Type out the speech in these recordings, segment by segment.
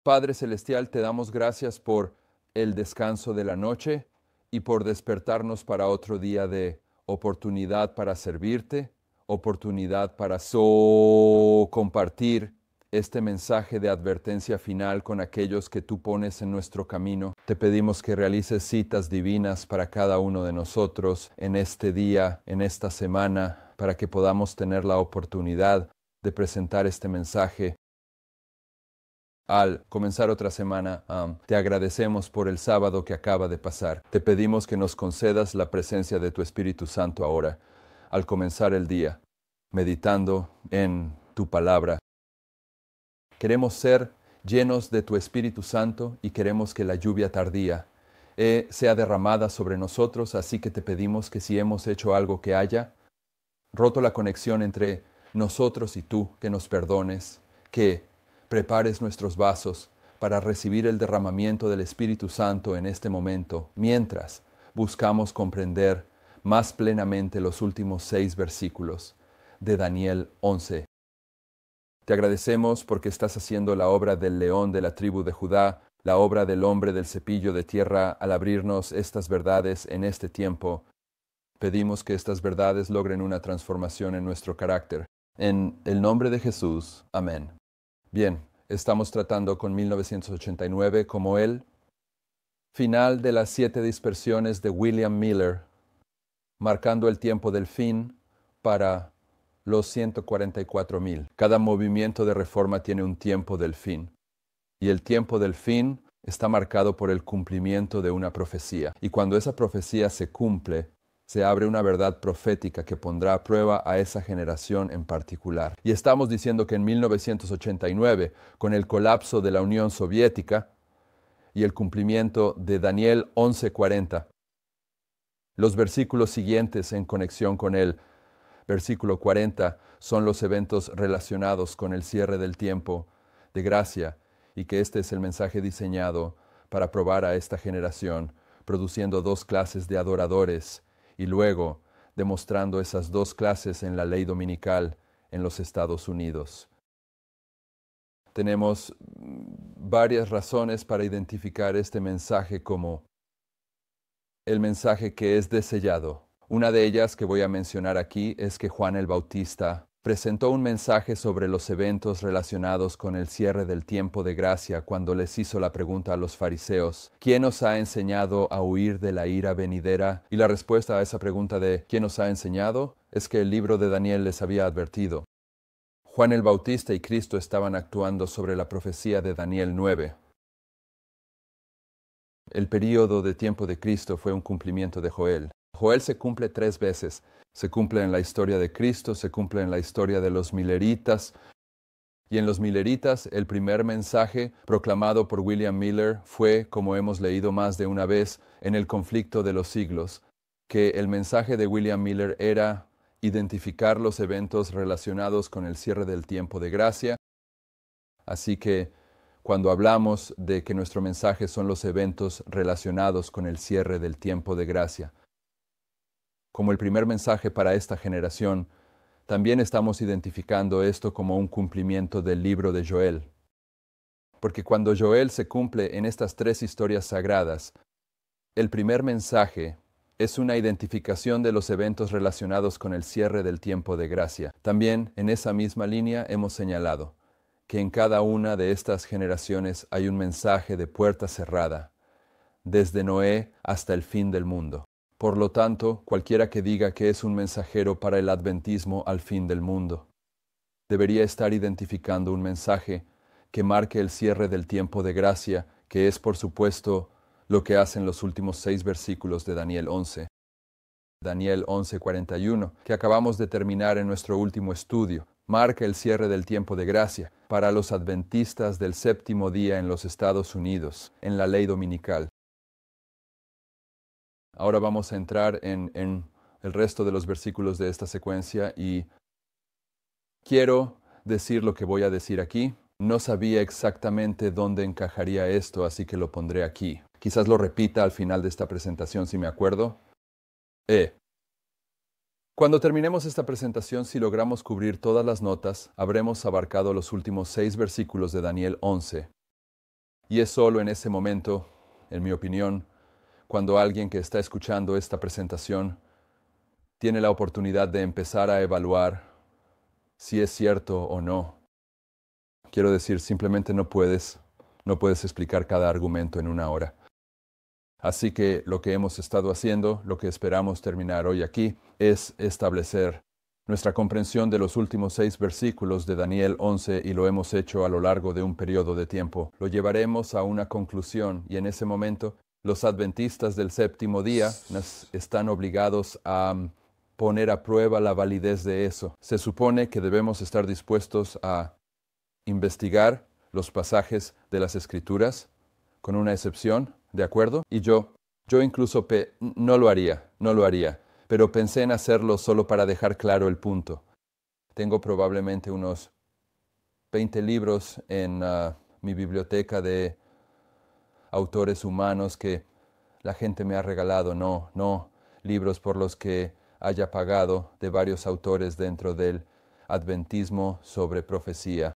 Padre Celestial, te damos gracias por el descanso de la noche y por despertarnos para otro día de oportunidad para servirte, oportunidad para compartir este mensaje de advertencia final con aquellos que tú pones en nuestro camino. Te pedimos que realices citas divinas para cada uno de nosotros en este día, en esta semana, para que podamos tener la oportunidad de presentar este mensaje. Al comenzar otra semana, te agradecemos por el sábado que acaba de pasar. Te pedimos que nos concedas la presencia de tu Espíritu Santo ahora, al comenzar el día, meditando en tu palabra. Queremos ser llenos de tu Espíritu Santo y queremos que la lluvia tardía sea derramada sobre nosotros, así que te pedimos que si hemos hecho algo que haya roto la conexión entre nosotros y tú, que nos perdones, que prepares nuestros vasos para recibir el derramamiento del Espíritu Santo en este momento, mientras buscamos comprender más plenamente los últimos 6 versículos de Daniel 11. Te agradecemos porque estás haciendo la obra del león de la tribu de Judá, la obra del hombre del cepillo de tierra al abrirnos estas verdades en este tiempo. Pedimos que estas verdades logren una transformación en nuestro carácter. En el nombre de Jesús. Amén. Bien, estamos tratando con 1989 como el final de las 7 dispersiones de William Miller, marcando el tiempo del fin para los 144,000. Cada movimiento de reforma tiene un tiempo del fin, y el tiempo del fin está marcado por el cumplimiento de una profecía. Y cuando esa profecía se cumple, se abre una verdad profética que pondrá a prueba a esa generación en particular. Y estamos diciendo que en 1989, con el colapso de la Unión Soviética y el cumplimiento de Daniel 11:40, los versículos siguientes en conexión con él, versículo 40, son los eventos relacionados con el cierre del tiempo de gracia, y que este es el mensaje diseñado para probar a esta generación, produciendo 2 clases de adoradores, y luego demostrando esas 2 clases en la ley dominical en los Estados Unidos. Tenemos varias razones para identificar este mensaje como el mensaje que es desellado. Una de ellas que voy a mencionar aquí es que Juan el Bautista presentó un mensaje sobre los eventos relacionados con el cierre del tiempo de gracia cuando les hizo la pregunta a los fariseos: ¿quién os ha enseñado a huir de la ira venidera? Y la respuesta a esa pregunta de ¿quién os ha enseñado? Es que el libro de Daniel les había advertido. Juan el Bautista y Cristo estaban actuando sobre la profecía de Daniel 9. El período de tiempo de Cristo fue un cumplimiento de Joel. Joel se cumple 3 veces. Se cumple en la historia de Cristo, se cumple en la historia de los mileritas. Y en los mileritas, el primer mensaje proclamado por William Miller fue, como hemos leído más de una vez, en el conflicto de los siglos, que el mensaje de William Miller era identificar los eventos relacionados con el cierre del tiempo de gracia. Así que cuando hablamos de que nuestro mensaje son los eventos relacionados con el cierre del tiempo de gracia, como el primer mensaje para esta generación, también estamos identificando esto como un cumplimiento del libro de Joel. Porque cuando Joel se cumple en estas 3 historias sagradas, el primer mensaje es una identificación de los eventos relacionados con el cierre del tiempo de gracia. También en esa misma línea hemos señalado que en cada una de estas generaciones hay un mensaje de puerta cerrada, desde Noé hasta el fin del mundo. Por lo tanto, cualquiera que diga que es un mensajero para el adventismo al fin del mundo, debería estar identificando un mensaje que marque el cierre del tiempo de gracia, que es, por supuesto, lo que hacen los últimos 6 versículos de Daniel 11. Daniel 11:41, que acabamos de terminar en nuestro último estudio, marca el cierre del tiempo de gracia para los adventistas del séptimo día en los Estados Unidos, en la ley dominical. Ahora vamos a entrar en el resto de los versículos de esta secuencia y quiero decir lo que voy a decir aquí. No sabía exactamente dónde encajaría esto, así que lo pondré aquí. Quizás lo repita al final de esta presentación si me acuerdo. Cuando terminemos esta presentación, si logramos cubrir todas las notas, habremos abarcado los últimos 6 versículos de Daniel 11. Y es solo en ese momento, en mi opinión, cuando alguien que está escuchando esta presentación tiene la oportunidad de empezar a evaluar si es cierto o no. Quiero decir, simplemente no puedes explicar cada argumento en una hora. Así que lo que hemos estado haciendo, lo que esperamos terminar hoy aquí, es establecer nuestra comprensión de los últimos 6 versículos de Daniel 11 y lo hemos hecho a lo largo de un periodo de tiempo. Lo llevaremos a una conclusión y en ese momento los adventistas del séptimo día están obligados a poner a prueba la validez de eso. Se supone que debemos estar dispuestos a investigar los pasajes de las Escrituras, con una excepción, ¿de acuerdo? Y yo incluso no lo haría, pero pensé en hacerlo solo para dejar claro el punto. Tengo probablemente unos 20 libros en mi biblioteca de autores humanos que la gente me ha regalado, no libros por los que haya pagado, de varios autores dentro del adventismo sobre profecía.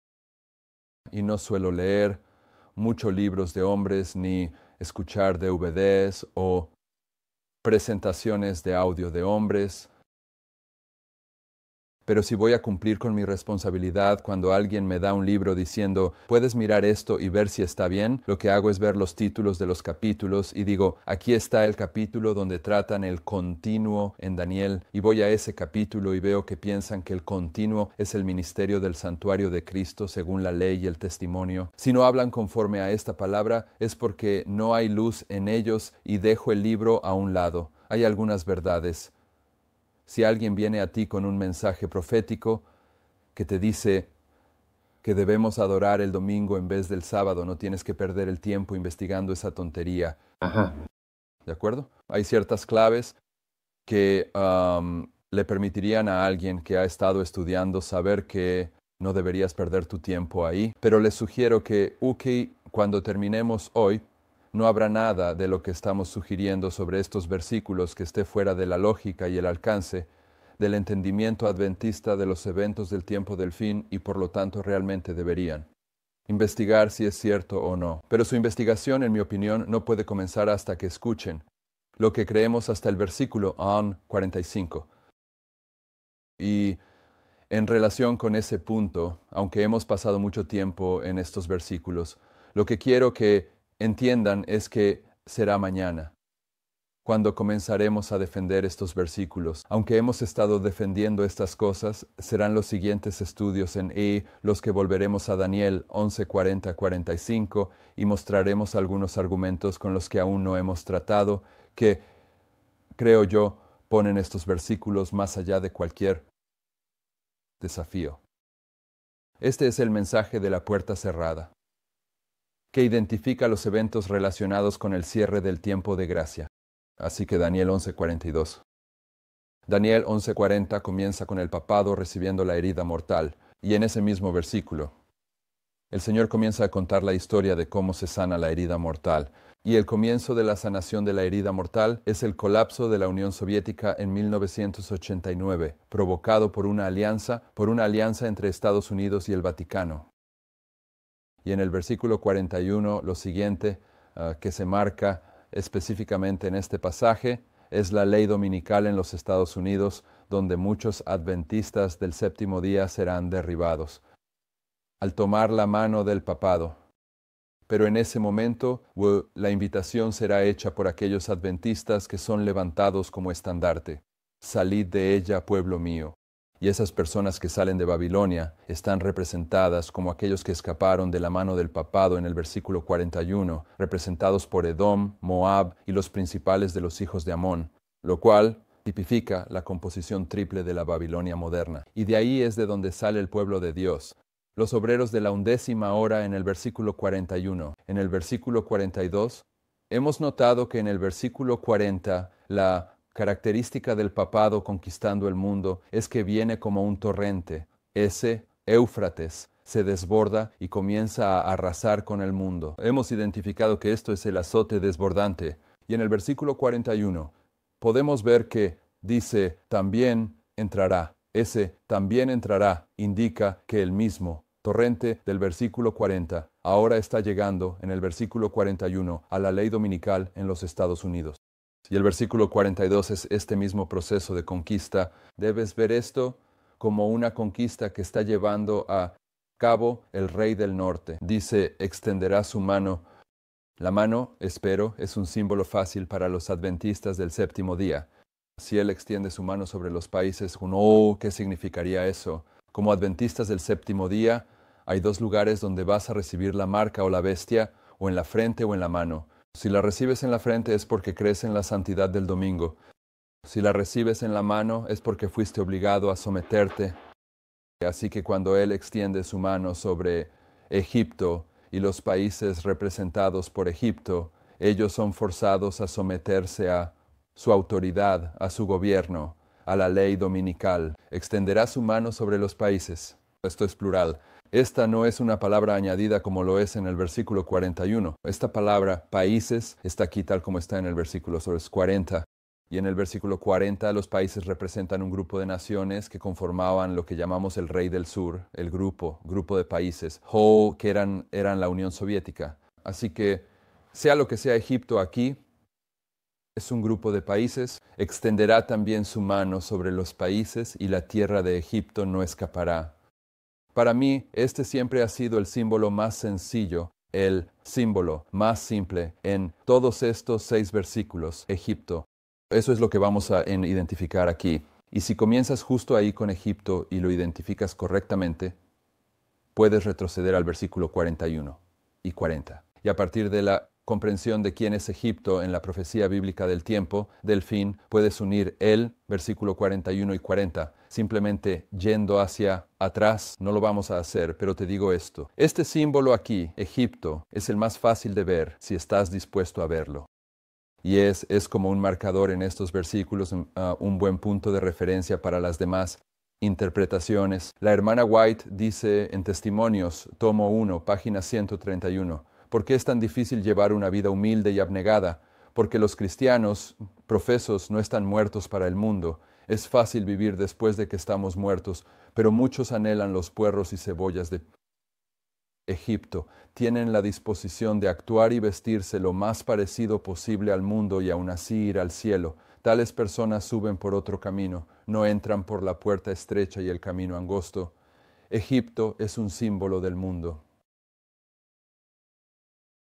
Y no suelo leer muchos libros de hombres ni escuchar DVDs o presentaciones de audio de hombres. Pero si voy a cumplir con mi responsabilidad cuando alguien me da un libro diciendo, puedes mirar esto y ver si está bien, lo que hago es ver los títulos de los capítulos y digo, aquí está el capítulo donde tratan el continuo en Daniel, y voy a ese capítulo y veo que piensan que el continuo es el ministerio del santuario de Cristo según la ley y el testimonio. Si no hablan conforme a esta palabra es porque no hay luz en ellos y dejo el libro a un lado. Hay algunas verdades. Si alguien viene a ti con un mensaje profético que te dice que debemos adorar el domingo en vez del sábado, no tienes que perder el tiempo investigando esa tontería. Ajá. ¿De acuerdo? Hay ciertas claves que le permitirían a alguien que ha estado estudiando saber que no deberías perder tu tiempo ahí. Pero les sugiero que, cuando terminemos hoy, no habrá nada de lo que estamos sugiriendo sobre estos versículos que esté fuera de la lógica y el alcance del entendimiento adventista de los eventos del tiempo del fin y por lo tanto realmente deberían investigar si es cierto o no. Pero su investigación, en mi opinión, no puede comenzar hasta que escuchen lo que creemos hasta el versículo 45. Y en relación con ese punto, aunque hemos pasado mucho tiempo en estos versículos, lo que quiero que entiendan es que será mañana cuando comenzaremos a defender estos versículos. Aunque hemos estado defendiendo estas cosas, serán los siguientes estudios en los que volveremos a Daniel 11:40-45 y mostraremos algunos argumentos con los que aún no hemos tratado, que, creo yo, ponen estos versículos más allá de cualquier desafío. Este es el mensaje de la puerta cerrada, que identifica los eventos relacionados con el cierre del tiempo de gracia. Así que Daniel 11:42. Daniel 11:40 comienza con el papado recibiendo la herida mortal, y en ese mismo versículo, el Señor comienza a contar la historia de cómo se sana la herida mortal. Y el comienzo de la sanación de la herida mortal es el colapso de la Unión Soviética en 1989, provocado por una alianza entre Estados Unidos y el Vaticano. Y en el versículo 41, lo siguiente que se marca específicamente en este pasaje es la ley dominical en los Estados Unidos, donde muchos adventistas del séptimo día serán derribados al tomar la mano del papado. Pero en ese momento la invitación será hecha por aquellos adventistas que son levantados como estandarte. Salid de ella, pueblo mío. Y esas personas que salen de Babilonia están representadas como aquellos que escaparon de la mano del papado en el versículo 41, representados por Edom, Moab y los principales de los hijos de Amón, lo cual tipifica la composición triple de la Babilonia moderna. Y de ahí es de donde sale el pueblo de Dios, los obreros de la 11ª hora en el versículo 41. En el versículo 42, hemos notado que en el versículo 40 la característica del papado conquistando el mundo es que viene como un torrente. Ese Éufrates se desborda y comienza a arrasar con el mundo. Hemos identificado que esto es el azote desbordante. Y en el versículo 41 podemos ver que dice, también entrará. Ese también entrará indica que el mismo torrente del versículo 40 ahora está llegando en el versículo 41 a la ley dominical en los Estados Unidos. Y el versículo 42 es este mismo proceso de conquista. Debes ver esto como una conquista que está llevando a cabo el rey del norte. Dice, extenderá su mano. La mano, espero, es un símbolo fácil para los adventistas del séptimo día. Si Él extiende su mano sobre los países, ¿qué significaría eso? Como adventistas del séptimo día, hay dos lugares donde vas a recibir la marca o la bestia, o en la frente o en la mano. Si la recibes en la frente es porque crees en la santidad del domingo. Si la recibes en la mano es porque fuiste obligado a someterte. Así que cuando Él extiende su mano sobre Egipto y los países representados por Egipto, ellos son forzados a someterse a su autoridad, a su gobierno, a la ley dominical. Extenderá su mano sobre los países. Esto es plural. Esta no es una palabra añadida como lo es en el versículo 41. Esta palabra, países, está aquí tal como está en el versículo 40. Y en el versículo 40 los países representan un grupo de naciones que conformaban lo que llamamos el Rey del Sur, el grupo de países, que eran la Unión Soviética. Así que, sea lo que sea Egipto aquí, es un grupo de países, extenderá también su mano sobre los países y la tierra de Egipto no escapará. Para mí, este siempre ha sido el símbolo más sencillo, el símbolo más simple en todos estos 6 versículos, Egipto. Eso es lo que vamos a identificar aquí. Y si comienzas justo ahí con Egipto y lo identificas correctamente, puedes retroceder al versículo 41 y 40. Y a partir de la comprensión de quién es Egipto en la profecía bíblica del tiempo, del fin, puedes unir el versículo 41 y 40. Simplemente yendo hacia atrás, no lo vamos a hacer, pero te digo esto. Este símbolo aquí, Egipto, es el más fácil de ver si estás dispuesto a verlo. Y es como un marcador en estos versículos, un buen punto de referencia para las demás interpretaciones. La hermana White dice en Testimonios, tomo 1, página 131, ¿por qué es tan difícil llevar una vida humilde y abnegada? Porque los cristianos profesos no están muertos para el mundo. Es fácil vivir después de que estamos muertos, pero muchos anhelan los puerros y cebollas de Egipto, tienen la disposición de actuar y vestirse lo más parecido posible al mundo y aún así ir al cielo. Tales personas suben por otro camino, no entran por la puerta estrecha y el camino angosto. Egipto es un símbolo del mundo.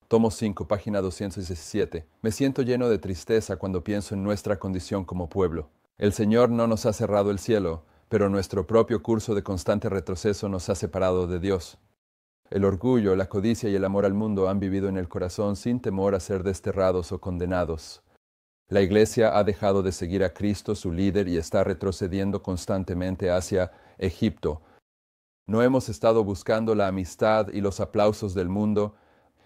Tomo 5, página 217. Me siento lleno de tristeza cuando pienso en nuestra condición como pueblo. El Señor no nos ha cerrado el cielo, pero nuestro propio curso de constante retroceso nos ha separado de Dios. El orgullo, la codicia y el amor al mundo han vivido en el corazón sin temor a ser desterrados o condenados. La Iglesia ha dejado de seguir a Cristo, su líder, y está retrocediendo constantemente hacia Egipto. No hemos estado buscando la amistad y los aplausos del mundo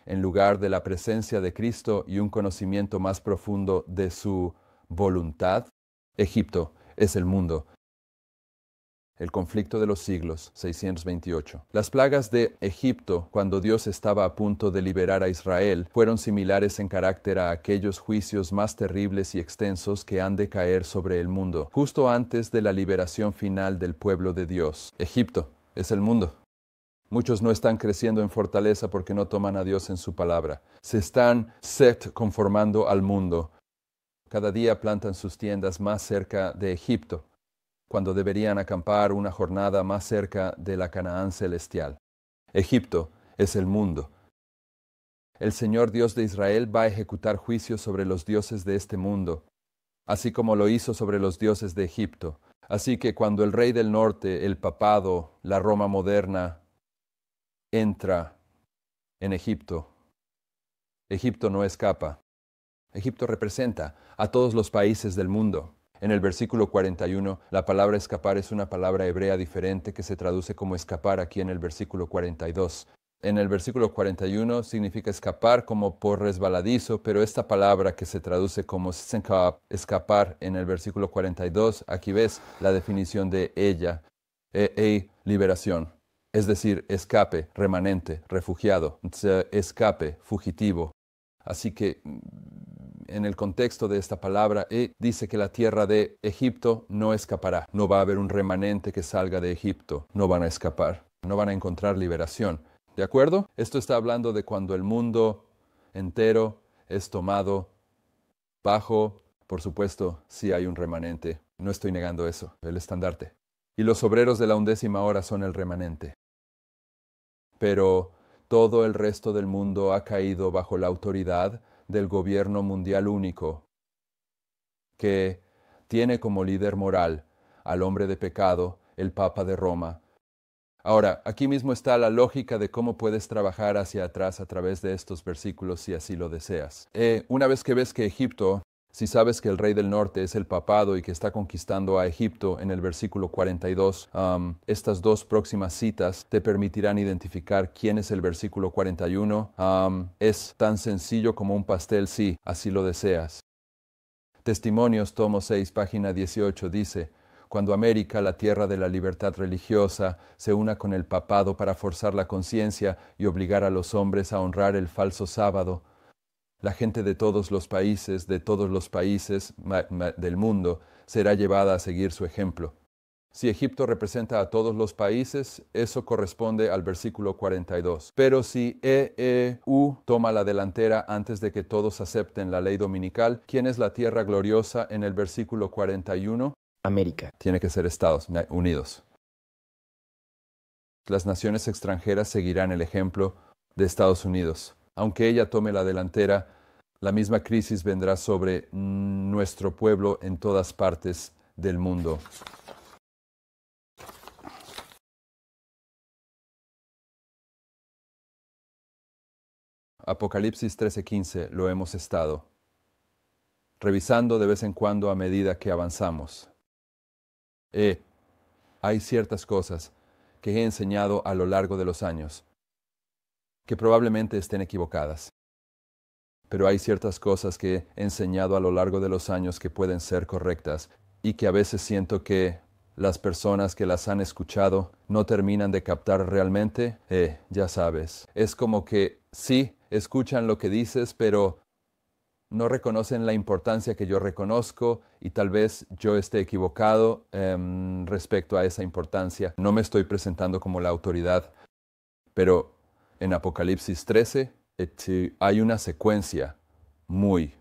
en lugar de la presencia de Cristo y un conocimiento más profundo de su voluntad. Egipto es el mundo. El conflicto de los siglos, 628. Las plagas de Egipto, cuando Dios estaba a punto de liberar a Israel, fueron similares en carácter a aquellos juicios más terribles y extensos que han de caer sobre el mundo, justo antes de la liberación final del pueblo de Dios. Egipto es el mundo. Muchos no están creciendo en fortaleza porque no toman a Dios en su palabra. Se están conformando al mundo. Cada día plantan sus tiendas más cerca de Egipto, cuando deberían acampar una jornada más cerca de la Canaán celestial. Egipto es el mundo. El Señor Dios de Israel va a ejecutar juicios sobre los dioses de este mundo, así como lo hizo sobre los dioses de Egipto. Así que cuando el rey del norte, el papado, la Roma moderna, entra en Egipto, Egipto no escapa. Egipto representa a todos los países del mundo. En el versículo 41, la palabra escapar es una palabra hebrea diferente que se traduce como escapar aquí en el versículo 42. En el versículo 41 significa escapar como por resbaladizo, pero esta palabra que se traduce como escapar en el versículo 42, aquí ves la definición de ella, liberación. Es decir, escape, remanente, refugiado, escape, fugitivo. Así que en el contexto de esta palabra, dice que la tierra de Egipto no escapará. No va a haber un remanente que salga de Egipto. No van a escapar. no van a encontrar liberación. ¿De acuerdo? Esto está hablando de cuando el mundo entero es tomado bajo, por supuesto, sí hay un remanente. No estoy negando eso, el estandarte. Y los obreros de la 11ª hora son el remanente. Pero todo el resto del mundo ha caído bajo la autoridad del gobierno mundial único, que tiene como líder moral al hombre de pecado, el Papa de Roma. Ahora, aquí mismo está la lógica de cómo puedes trabajar hacia atrás a través de estos versículos si así lo deseas. Una vez que ves que Egipto, si sabes que el rey del norte es el papado y que está conquistando a Egipto en el versículo 42, estas dos próximas citas te permitirán identificar quién es el versículo 41. Es tan sencillo como un pastel si así lo deseas. Testimonios, tomo 6, página 18, dice: cuando América, la tierra de la libertad religiosa, se una con el papado para forzar la conciencia y obligar a los hombres a honrar el falso sábado, la gente de todos los países del mundo será llevada a seguir su ejemplo. Si Egipto representa a todos los países, eso corresponde al versículo 42. Pero si EEU toma la delantera antes de que todos acepten la ley dominical, ¿quién es la tierra gloriosa en el versículo 41? América. Tiene que ser Estados Unidos. Las naciones extranjeras seguirán el ejemplo de Estados Unidos. Aunque ella tome la delantera, la misma crisis vendrá sobre nuestro pueblo en todas partes del mundo. Apocalipsis 13:15 lo hemos estado revisando de vez en cuando a medida que avanzamos. Hay ciertas cosas que he enseñado a lo largo de los años que probablemente estén equivocadas. Pero hay ciertas cosas que he enseñado a lo largo de los años que pueden ser correctas y que a veces siento que las personas que las han escuchado no terminan de captar realmente. Ya sabes, es como que sí, escuchan lo que dices, pero no reconocen la importancia que yo reconozco y tal vez yo esté equivocado respecto a esa importancia. No me estoy presentando como la autoridad, pero en Apocalipsis 13 hay una secuencia muy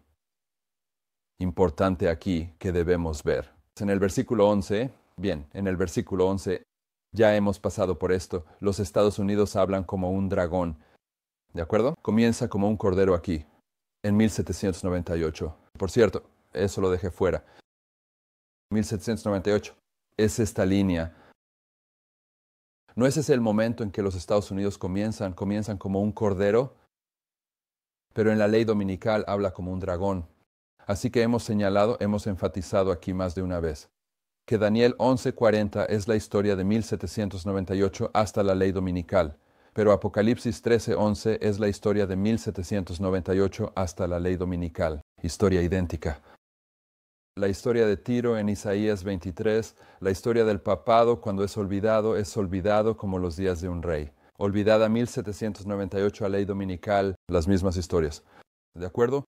importante aquí que debemos ver. En el versículo 11, en el versículo 11 ya hemos pasado por esto. Los Estados Unidos hablan como un dragón, ¿de acuerdo? Comienza como un cordero aquí, en 1798. Por cierto, eso lo dejé fuera. 1798 es esta línea. ¿No ese es el momento en que los Estados Unidos comienzan como un cordero? Pero en la ley dominical habla como un dragón. Así que hemos enfatizado aquí más de una vez, que Daniel 11:40 es la historia de 1798 hasta la ley dominical, pero Apocalipsis 13:11 es la historia de 1798 hasta la ley dominical. Historia idéntica. La historia de Tiro en Isaías 23, la historia del papado cuando es olvidado como los días de un rey. Olvidada 1798 a ley dominical, las mismas historias. ¿De acuerdo?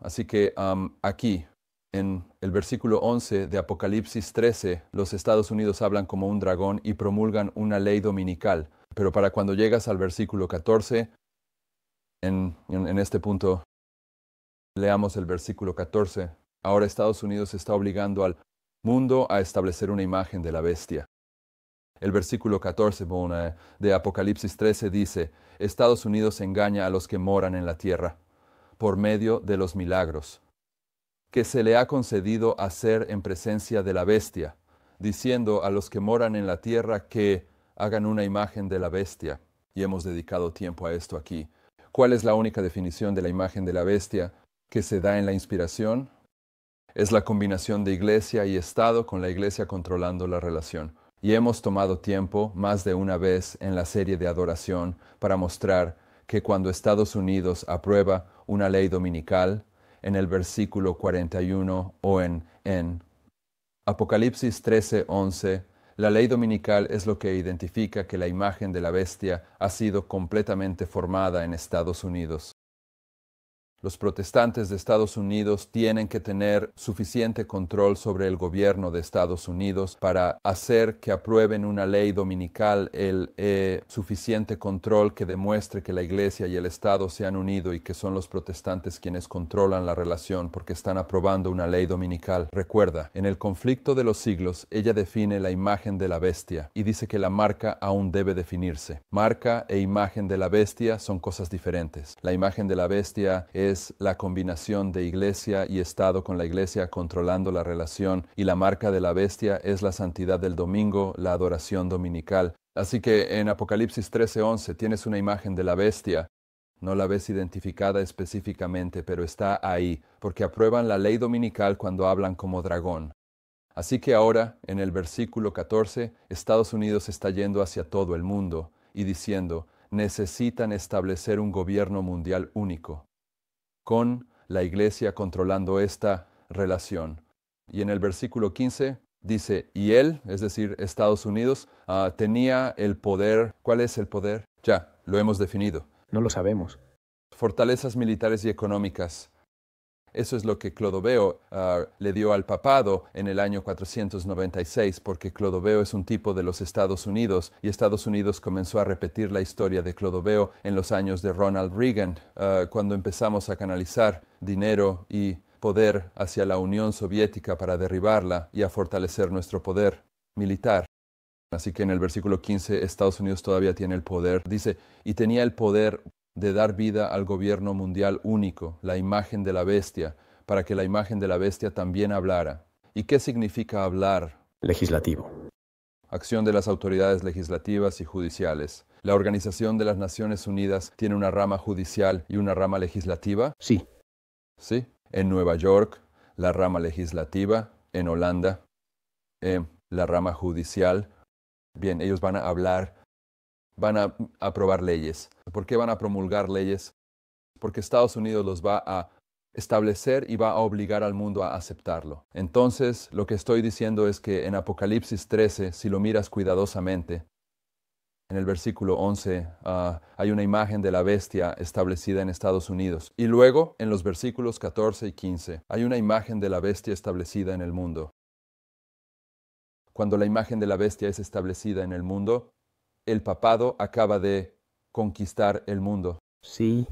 Así que aquí, en el versículo 11 de Apocalipsis 13, los Estados Unidos hablan como un dragón y promulgan una ley dominical. Pero para cuando llegas al versículo 14, en este punto, leamos el versículo 14. Ahora Estados Unidos está obligando al mundo a establecer una imagen de la bestia. El versículo 14 de Apocalipsis 13 dice: Estados Unidos engaña a los que moran en la tierra por medio de los milagros que se le ha concedido hacer en presencia de la bestia, diciendo a los que moran en la tierra que hagan una imagen de la bestia. Y hemos dedicado tiempo a esto aquí. ¿Cuál es la única definición de la imagen de la bestia que se da en la inspiración? Es la combinación de iglesia y Estado con la iglesia controlando la relación. Y hemos tomado tiempo, más de una vez en la serie de adoración, para mostrar que cuando Estados Unidos aprueba una ley dominical, en el versículo 41 o en Apocalipsis 13:11, la ley dominical es lo que identifica que la imagen de la bestia ha sido completamente formada en Estados Unidos. Los protestantes de Estados Unidos tienen que tener suficiente control sobre el gobierno de Estados Unidos para hacer que aprueben una ley dominical, suficiente control que demuestre que la Iglesia y el Estado se han unido y que son los protestantes quienes controlan la relación porque están aprobando una ley dominical. Recuerda, en el conflicto de los siglos, ella define la imagen de la bestia y dice que la marca aún debe definirse. Marca e imagen de la bestia son cosas diferentes. La imagen de la bestia es la combinación de iglesia y Estado con la iglesia controlando la relación, y la marca de la bestia es la santidad del domingo, la adoración dominical. Así que en Apocalipsis 13:11 tienes una imagen de la bestia. No la ves identificada específicamente, pero está ahí, porque aprueban la ley dominical cuando hablan como dragón. Así que ahora, en el versículo 14, Estados Unidos está yendo hacia todo el mundo y diciendo, necesitan establecer un gobierno mundial único, con la iglesia controlando esta relación. Y en el versículo 15 dice, y él, es decir, Estados Unidos, tenía el poder. ¿Cuál es el poder? Ya, lo hemos definido. No lo sabemos. Fortalezas militares y económicas. Eso es lo que Clodoveo le dio al papado en el año 496, porque Clodoveo es un tipo de los Estados Unidos, y Estados Unidos comenzó a repetir la historia de Clodoveo en los años de Ronald Reagan, cuando empezamos a canalizar dinero y poder hacia la Unión Soviética para derribarla y a fortalecer nuestro poder militar. Así que en el versículo 15, Estados Unidos todavía tiene el poder. Dice, y tenía el poder de dar vida al gobierno mundial único, la imagen de la bestia, para que la imagen de la bestia también hablara. ¿Y qué significa hablar? Legislativo. Acción de las autoridades legislativas y judiciales. ¿La Organización de las Naciones Unidas tiene una rama judicial y una rama legislativa? Sí. Sí. En Nueva York, la rama legislativa. En Holanda, la rama judicial. Bien, ellos van a hablar. Van a aprobar leyes. ¿Por qué van a promulgar leyes? Porque Estados Unidos los va a establecer y va a obligar al mundo a aceptarlo. Entonces, lo que estoy diciendo es que en Apocalipsis 13, si lo miras cuidadosamente, en el versículo 11 hay una imagen de la bestia establecida en Estados Unidos. Y luego, en los versículos 14 y 15, hay una imagen de la bestia establecida en el mundo. Cuando la imagen de la bestia es establecida en el mundo, el papado acaba de conquistar el mundo. Sí.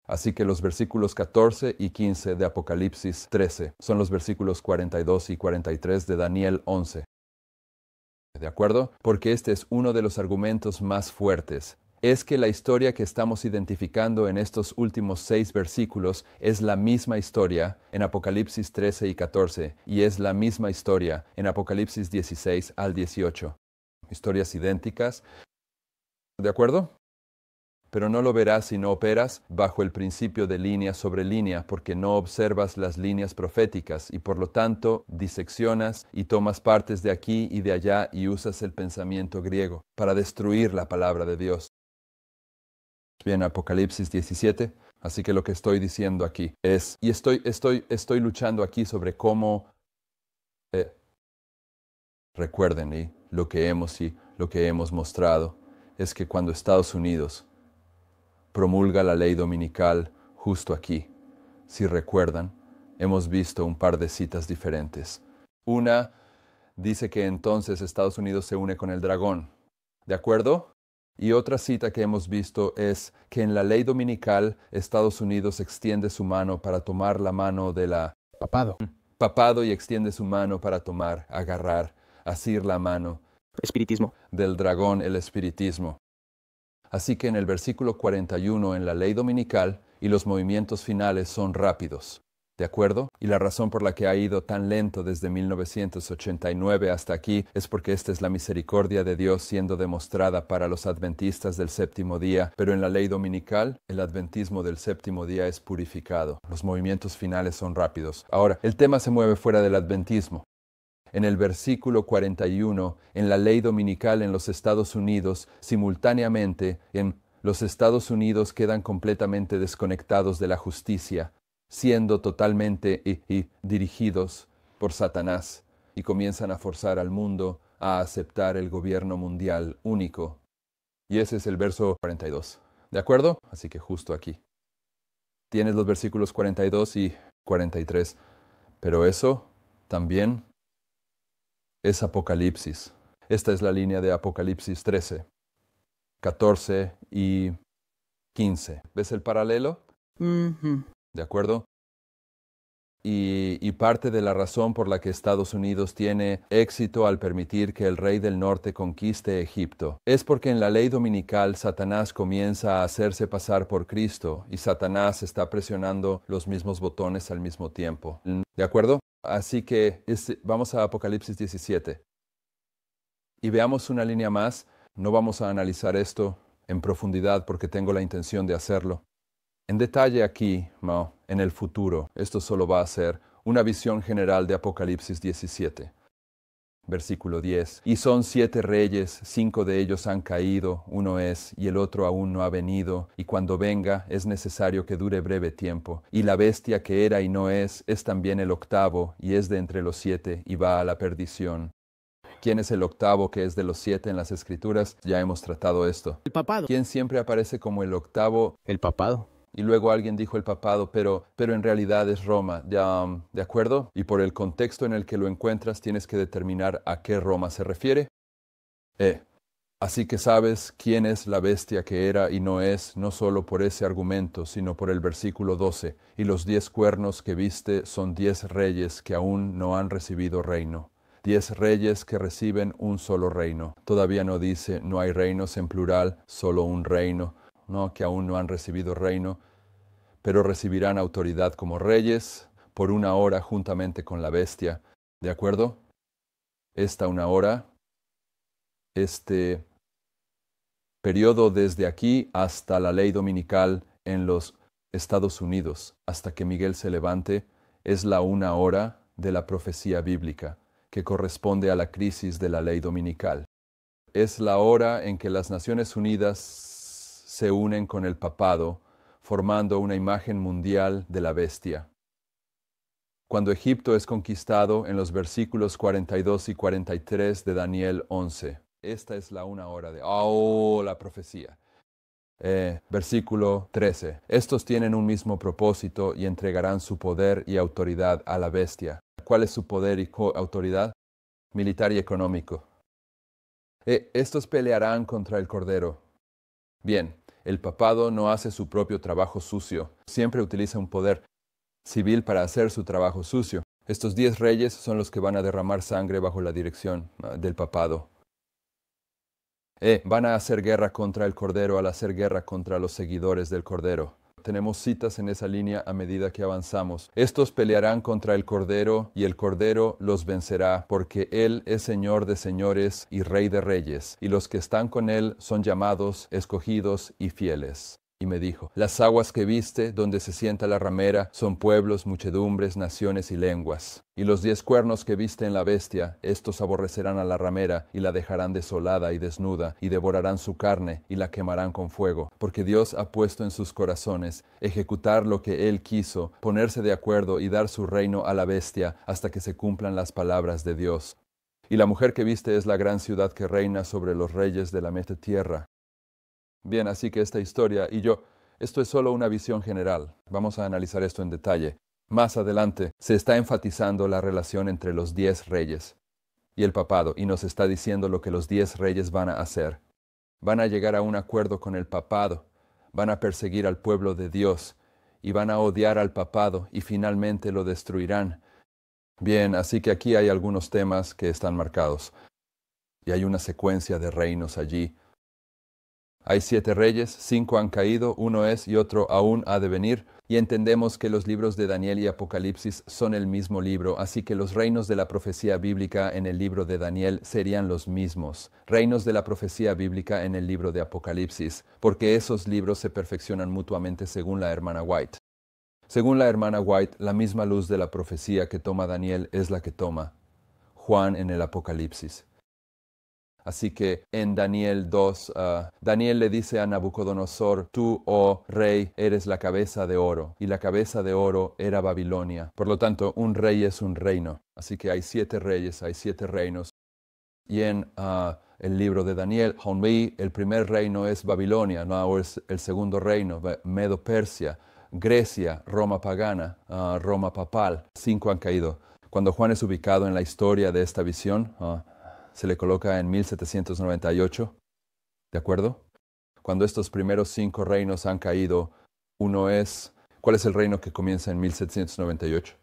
Así que los versículos 14 y 15 de Apocalipsis 13 son los versículos 42 y 43 de Daniel 11. ¿De acuerdo? Porque este es uno de los argumentos más fuertes. Es que la historia que estamos identificando en estos últimos 6 versículos es la misma historia en Apocalipsis 13 y 14, y es la misma historia en Apocalipsis 16 al 18. Historias idénticas, ¿de acuerdo? Pero no lo verás si no operas bajo el principio de línea sobre línea, porque no observas las líneas proféticas y por lo tanto diseccionas y tomas partes de aquí y de allá y usas el pensamiento griego para destruir la palabra de Dios. Bien, Apocalipsis 17. Así que lo que estoy diciendo aquí es, y estoy luchando aquí sobre cómo recuerden, y lo que hemos mostrado es que cuando Estados Unidos promulga la ley dominical justo aquí, si recuerdan, hemos visto un par de citas diferentes. Una dice que entonces Estados Unidos se une con el dragón, ¿de acuerdo? Y otra cita que hemos visto es que en la ley dominical Estados Unidos extiende su mano para tomar la mano de la papado y extiende su mano para agarrar, asir la mano. Espiritismo. Del dragón, el espiritismo. Así que en el versículo 41 en la ley dominical y los movimientos finales son rápidos. ¿De acuerdo? Y la razón por la que ha ido tan lento desde 1989 hasta aquí es porque esta es la misericordia de Dios siendo demostrada para los adventistas del séptimo día, pero en la ley dominical el adventismo del séptimo día es purificado. Los movimientos finales son rápidos. Ahora, el tema se mueve fuera del adventismo. En el versículo 41, en la ley dominical en los Estados Unidos, simultáneamente en los Estados Unidos quedan completamente desconectados de la justicia, siendo totalmente dirigidos por Satanás, y comienzan a forzar al mundo a aceptar el gobierno mundial único. Y ese es el verso 42. ¿De acuerdo? Así que justo aquí. Tienes los versículos 42 y 43. Pero eso también es Apocalipsis. Esta es la línea de Apocalipsis 13, 14 y 15. ¿Ves el paralelo? ¿De acuerdo? Y parte de la razón por la que Estados Unidos tiene éxito al permitir que el rey del norte conquiste Egipto es porque en la ley dominical Satanás comienza a hacerse pasar por Cristo y Satanás está presionando los mismos botones al mismo tiempo. ¿De acuerdo? Así que vamos a Apocalipsis 17 y veamos una línea más. No vamos a analizar esto en profundidad porque tengo la intención de hacerlo en detalle aquí, en el futuro. Esto solo va a ser una visión general de Apocalipsis 17. Versículo 10. Y son 7 reyes, 5 de ellos han caído, uno es, y el otro aún no ha venido, y cuando venga es necesario que dure breve tiempo. Y la bestia que era y no es también el octavo, y es de entre los 7, y va a la perdición. ¿Quién es el octavo que es de los 7 en las Escrituras? Ya hemos tratado esto. El papado. ¿Quién siempre aparece como el octavo? El papado. Y luego alguien dijo el papado, pero en realidad es Roma. ¿De acuerdo? Y por el contexto en el que lo encuentras, tienes que determinar a qué Roma se refiere. Así que sabes quién es la bestia que era y no es, no solo por ese argumento, sino por el versículo 12. Y los 10 cuernos que viste son 10 reyes que aún no han recibido reino. 10 reyes que reciben un solo reino. Todavía no dice, no hay reinos en plural, solo un reino. No, que aún no han recibido reino, pero recibirán autoridad como reyes por 1 hora juntamente con la bestia. ¿De acuerdo? Esta 1 hora, este periodo desde aquí hasta la ley dominical en los Estados Unidos, hasta que Miguel se levante, es la 1 hora de la profecía bíblica, que corresponde a la crisis de la ley dominical. Es la hora en que las Naciones Unidas se unen con el papado, formando una imagen mundial de la bestia. Cuando Egipto es conquistado en los versículos 42 y 43 de Daniel 11. Esta es la 1 hora de la profecía. Versículo 13. Estos tienen un mismo propósito y entregarán su poder y autoridad a la bestia. ¿Cuál es su poder y autoridad? Militar y económico. Estos pelearán contra el Cordero. Bien, el papado no hace su propio trabajo sucio, siempre utiliza un poder civil para hacer su trabajo sucio. Estos 10 reyes son los que van a derramar sangre bajo la dirección del papado. Van a hacer guerra contra el Cordero al hacer guerra contra los seguidores del Cordero. Tenemos citas en esa línea a medida que avanzamos. Estos pelearán contra el Cordero y el Cordero los vencerá, porque Él es Señor de señores y Rey de reyes, y los que están con Él son llamados, escogidos y fieles. Y me dijo, las aguas que viste, donde se sienta la ramera, son pueblos, muchedumbres, naciones y lenguas. Y los 10 cuernos que viste en la bestia, estos aborrecerán a la ramera, y la dejarán desolada y desnuda, y devorarán su carne, y la quemarán con fuego. Porque Dios ha puesto en sus corazones ejecutar lo que Él quiso, ponerse de acuerdo y dar su reino a la bestia, hasta que se cumplan las palabras de Dios. Y la mujer que viste es la gran ciudad que reina sobre los reyes de la meta tierra. Bien, así que esta historia esto es solo una visión general. Vamos a analizar esto en detalle. Más adelante se está enfatizando la relación entre los 10 reyes y el papado, y nos está diciendo lo que los 10 reyes van a hacer. Van a llegar a un acuerdo con el papado, van a perseguir al pueblo de Dios, y van a odiar al papado, y finalmente lo destruirán. Bien, así que aquí hay algunos temas que están marcados, y hay una secuencia de reinos allí. Hay 7 reyes, 5 han caído, uno es y otro aún ha de venir, y entendemos que los libros de Daniel y Apocalipsis son el mismo libro, así que los reinos de la profecía bíblica en el libro de Daniel serían los mismos, reinos de la profecía bíblica en el libro de Apocalipsis, porque esos libros se perfeccionan mutuamente según la hermana White. Según la hermana White, la misma luz de la profecía que toma Daniel es la que toma Juan en el Apocalipsis. Así que en Daniel 2, Daniel le dice a Nabucodonosor, tú, oh rey, eres la cabeza de oro, y la cabeza de oro era Babilonia. Por lo tanto, un rey es un reino. Así que hay 7 reyes, hay 7 reinos. Y en el libro de Daniel, el primer reino es Babilonia, no es el segundo reino, Medo-Persia. Grecia, Roma pagana, Roma papal. 5 han caído. Cuando Juan es ubicado en la historia de esta visión, se le coloca en 1798, ¿de acuerdo? Cuando estos primeros 5 reinos han caído, ¿cuál es el reino que comienza en 1798?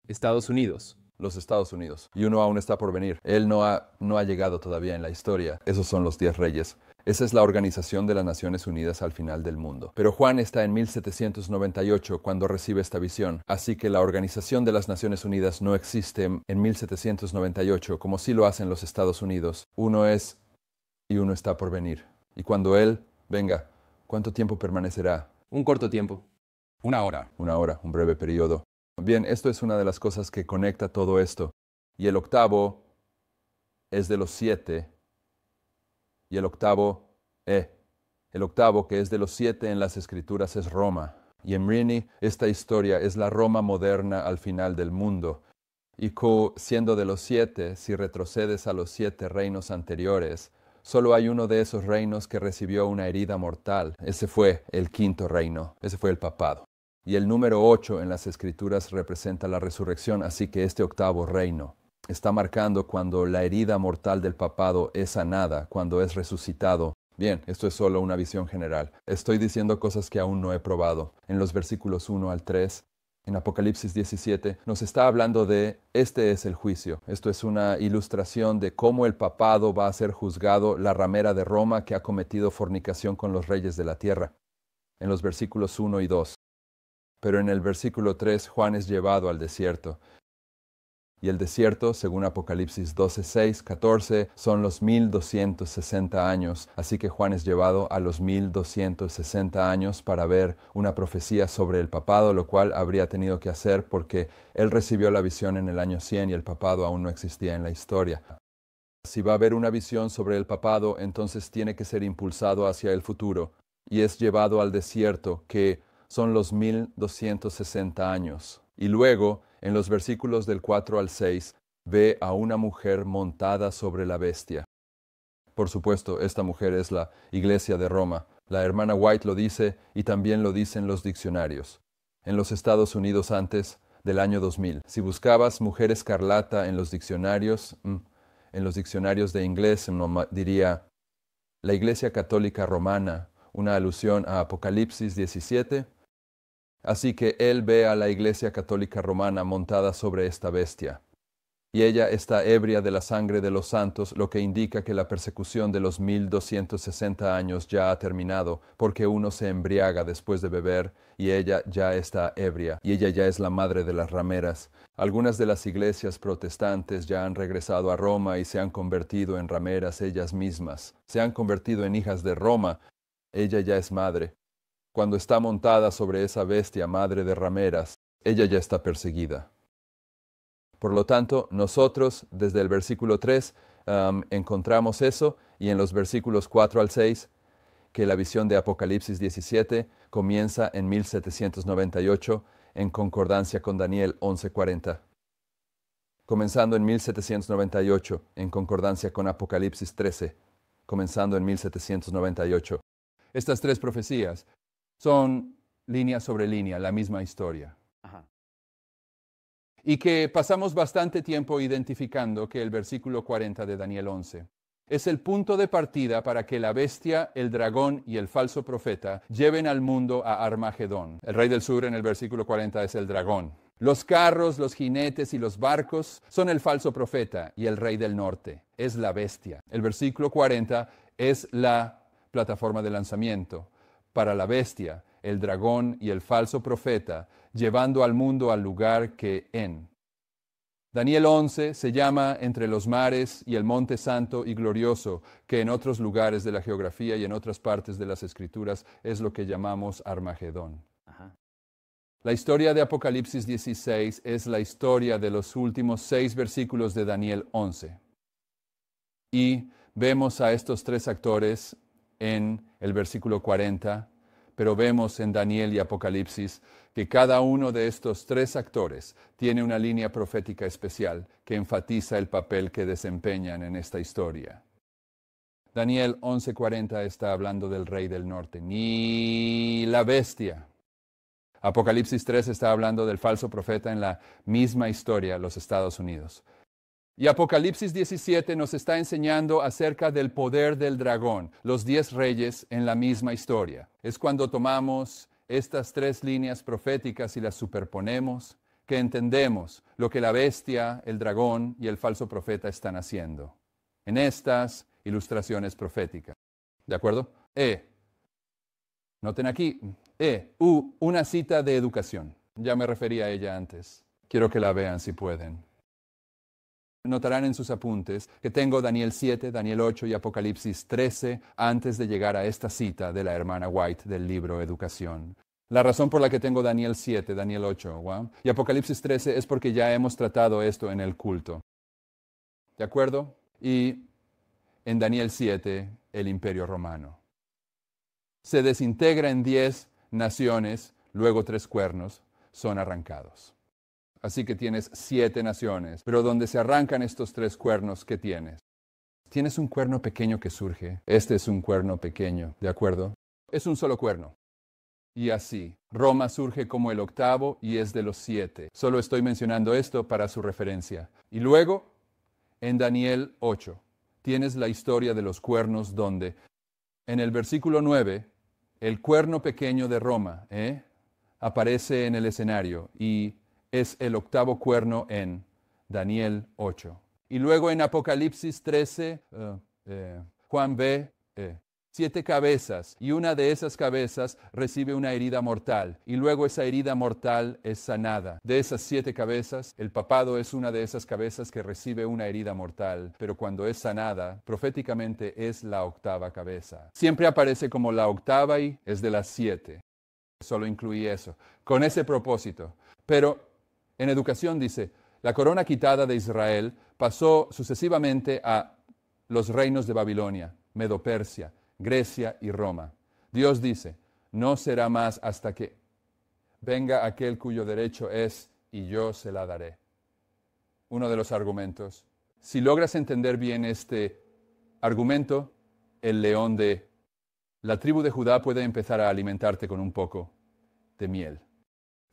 Estados Unidos. Los Estados Unidos. Y uno aún está por venir. Él no ha llegado todavía en la historia. Esos son los 10 reyes. Esa es la organización de las Naciones Unidas al final del mundo. Pero Juan está en 1798 cuando recibe esta visión. Así que la organización de las Naciones Unidas no existe en 1798 como sí lo hacen los Estados Unidos. Uno es y uno está por venir. Y cuando Él venga, ¿cuánto tiempo permanecerá? Un corto tiempo. 1 hora. Una hora, un breve periodo. Bien, esto es una de las cosas que conecta todo esto. Y el octavo es de los 7. Y el octavo, que es de los 7 en las Escrituras, es Roma. Y en Rini, esta historia es la Roma moderna al final del mundo. Y siendo de los 7, si retrocedes a los 7 reinos anteriores, solo hay uno de esos reinos que recibió una herida mortal. Ese fue el 5.º reino. Ese fue el papado. Y el número 8 en las Escrituras representa la resurrección, así que este 8.º reino está marcando cuando la herida mortal del papado es sanada, cuando es resucitado. Bien, esto es solo una visión general. Estoy diciendo cosas que aún no he probado. En los versículos 1 al 3, en Apocalipsis 17, nos está hablando de este es el juicio. Esto es una ilustración de cómo el papado va a ser juzgado, la ramera de Roma que ha cometido fornicación con los reyes de la tierra. En los versículos 1 y 2. Pero en el versículo 3, Juan es llevado al desierto. Y el desierto, según Apocalipsis 12, 6, 14, son los 1260 años. Así que Juan es llevado a los 1260 años para ver una profecía sobre el papado, lo cual habría tenido que hacer porque él recibió la visión en el año 100 y el papado aún no existía en la historia. Si va a haber una visión sobre el papado, entonces tiene que ser impulsado hacia el futuro. Y es llevado al desierto, que son los 1260 años. Y luego, en los versículos del 4 al 6, ve a una mujer montada sobre la bestia. Por supuesto, esta mujer es la Iglesia de Roma. La hermana White lo dice y también lo dicen los diccionarios. En los Estados Unidos antes del año 2000, si buscabas mujer escarlata en los diccionarios de inglés, uno diría la Iglesia Católica Romana, una alusión a Apocalipsis 17. Así que él ve a la Iglesia Católica Romana montada sobre esta bestia. Y ella está ebria de la sangre de los santos, lo que indica que la persecución de los 1260 años ya ha terminado, porque uno se embriaga después de beber, y ella ya está ebria, y ella ya es la madre de las rameras. Algunas de las iglesias protestantes ya han regresado a Roma y se han convertido en rameras ellas mismas. Se han convertido en hijas de Roma. Ella ya es madre. Cuando está montada sobre esa bestia madre de rameras, ella ya está perseguida. Por lo tanto, nosotros, desde el versículo 3, encontramos eso, y en los versículos 4 al 6, que la visión de Apocalipsis 17 comienza en 1798, en concordancia con Daniel 11:40. Comenzando en 1798, en concordancia con Apocalipsis 13, comenzando en 1798. Estas 3 profecías son línea sobre línea, la misma historia. Ajá. Y que pasamos bastante tiempo identificando que el versículo 40 de Daniel 11 es el punto de partida para que la bestia, el dragón y el falso profeta lleven al mundo a Armagedón. El rey del sur en el versículo 40 es el dragón. Los carros, los jinetes y los barcos son el falso profeta, y el rey del norte es la bestia. El versículo 40 es la plataforma de lanzamiento para la bestia, el dragón y el falso profeta, llevando al mundo al lugar que Daniel 11 se llama Entre los mares y el monte santo y glorioso, que en otros lugares de la geografía y en otras partes de las Escrituras es lo que llamamos Armagedón. Ajá. La historia de Apocalipsis 16 es la historia de los últimos 6 versículos de Daniel 11. Y vemos a estos 3 actores en el versículo 40, pero vemos en Daniel y Apocalipsis que cada uno de estos 3 actores tiene una línea profética especial que enfatiza el papel que desempeñan en esta historia. Daniel 11:40 está hablando del rey del norte, ni la bestia. Apocalipsis 3 está hablando del falso profeta en la misma historia, los Estados Unidos. Y Apocalipsis 17 nos está enseñando acerca del poder del dragón, los 10 reyes en la misma historia. Es cuando tomamos estas 3 líneas proféticas y las superponemos, que entendemos lo que la bestia, el dragón y el falso profeta están haciendo en estas ilustraciones proféticas. ¿De acuerdo? Noten aquí, una cita de educación. Ya me referí a ella antes. Quiero que la vean si pueden. Notarán en sus apuntes que tengo Daniel 7, Daniel 8 y Apocalipsis 13 antes de llegar a esta cita de la hermana White del libro Educación. La razón por la que tengo Daniel 7, Daniel 8 y Apocalipsis 13 es porque ya hemos tratado esto en el culto. ¿De acuerdo? Y en Daniel 7, el Imperio Romano se desintegra en 10 naciones, luego 3 cuernos son arrancados. Así que tienes 7 naciones, pero donde se arrancan estos 3 cuernos, ¿qué tienes? Tienes un cuerno pequeño que surge. Este es un cuerno pequeño, ¿de acuerdo? Es un solo cuerno. Y así, Roma surge como el 8º y es de los 7. Solo estoy mencionando esto para su referencia. Y luego, en Daniel 8, tienes la historia de los cuernos donde, en el versículo 9, el cuerno pequeño de Roma aparece en el escenario y es el 8º cuerno en Daniel 8. Y luego en Apocalipsis 13, Juan ve 7 cabezas y una de esas cabezas recibe una herida mortal y luego esa herida mortal es sanada. De esas 7 cabezas, el papado es una de esas cabezas que recibe una herida mortal, pero cuando es sanada, proféticamente es la 8ª cabeza. Siempre aparece como la 8ª y es de las 7. Solo incluí eso, con ese propósito. Pero en educación dice, la corona quitada de Israel pasó sucesivamente a los reinos de Babilonia, Medo-Persia, Grecia y Roma. Dios dice, no será más hasta que venga aquel cuyo derecho es y yo se la daré. Uno de los argumentos. Si logras entender bien este argumento, el león de la tribu de Judá puede empezar a alimentarte con un poco de miel.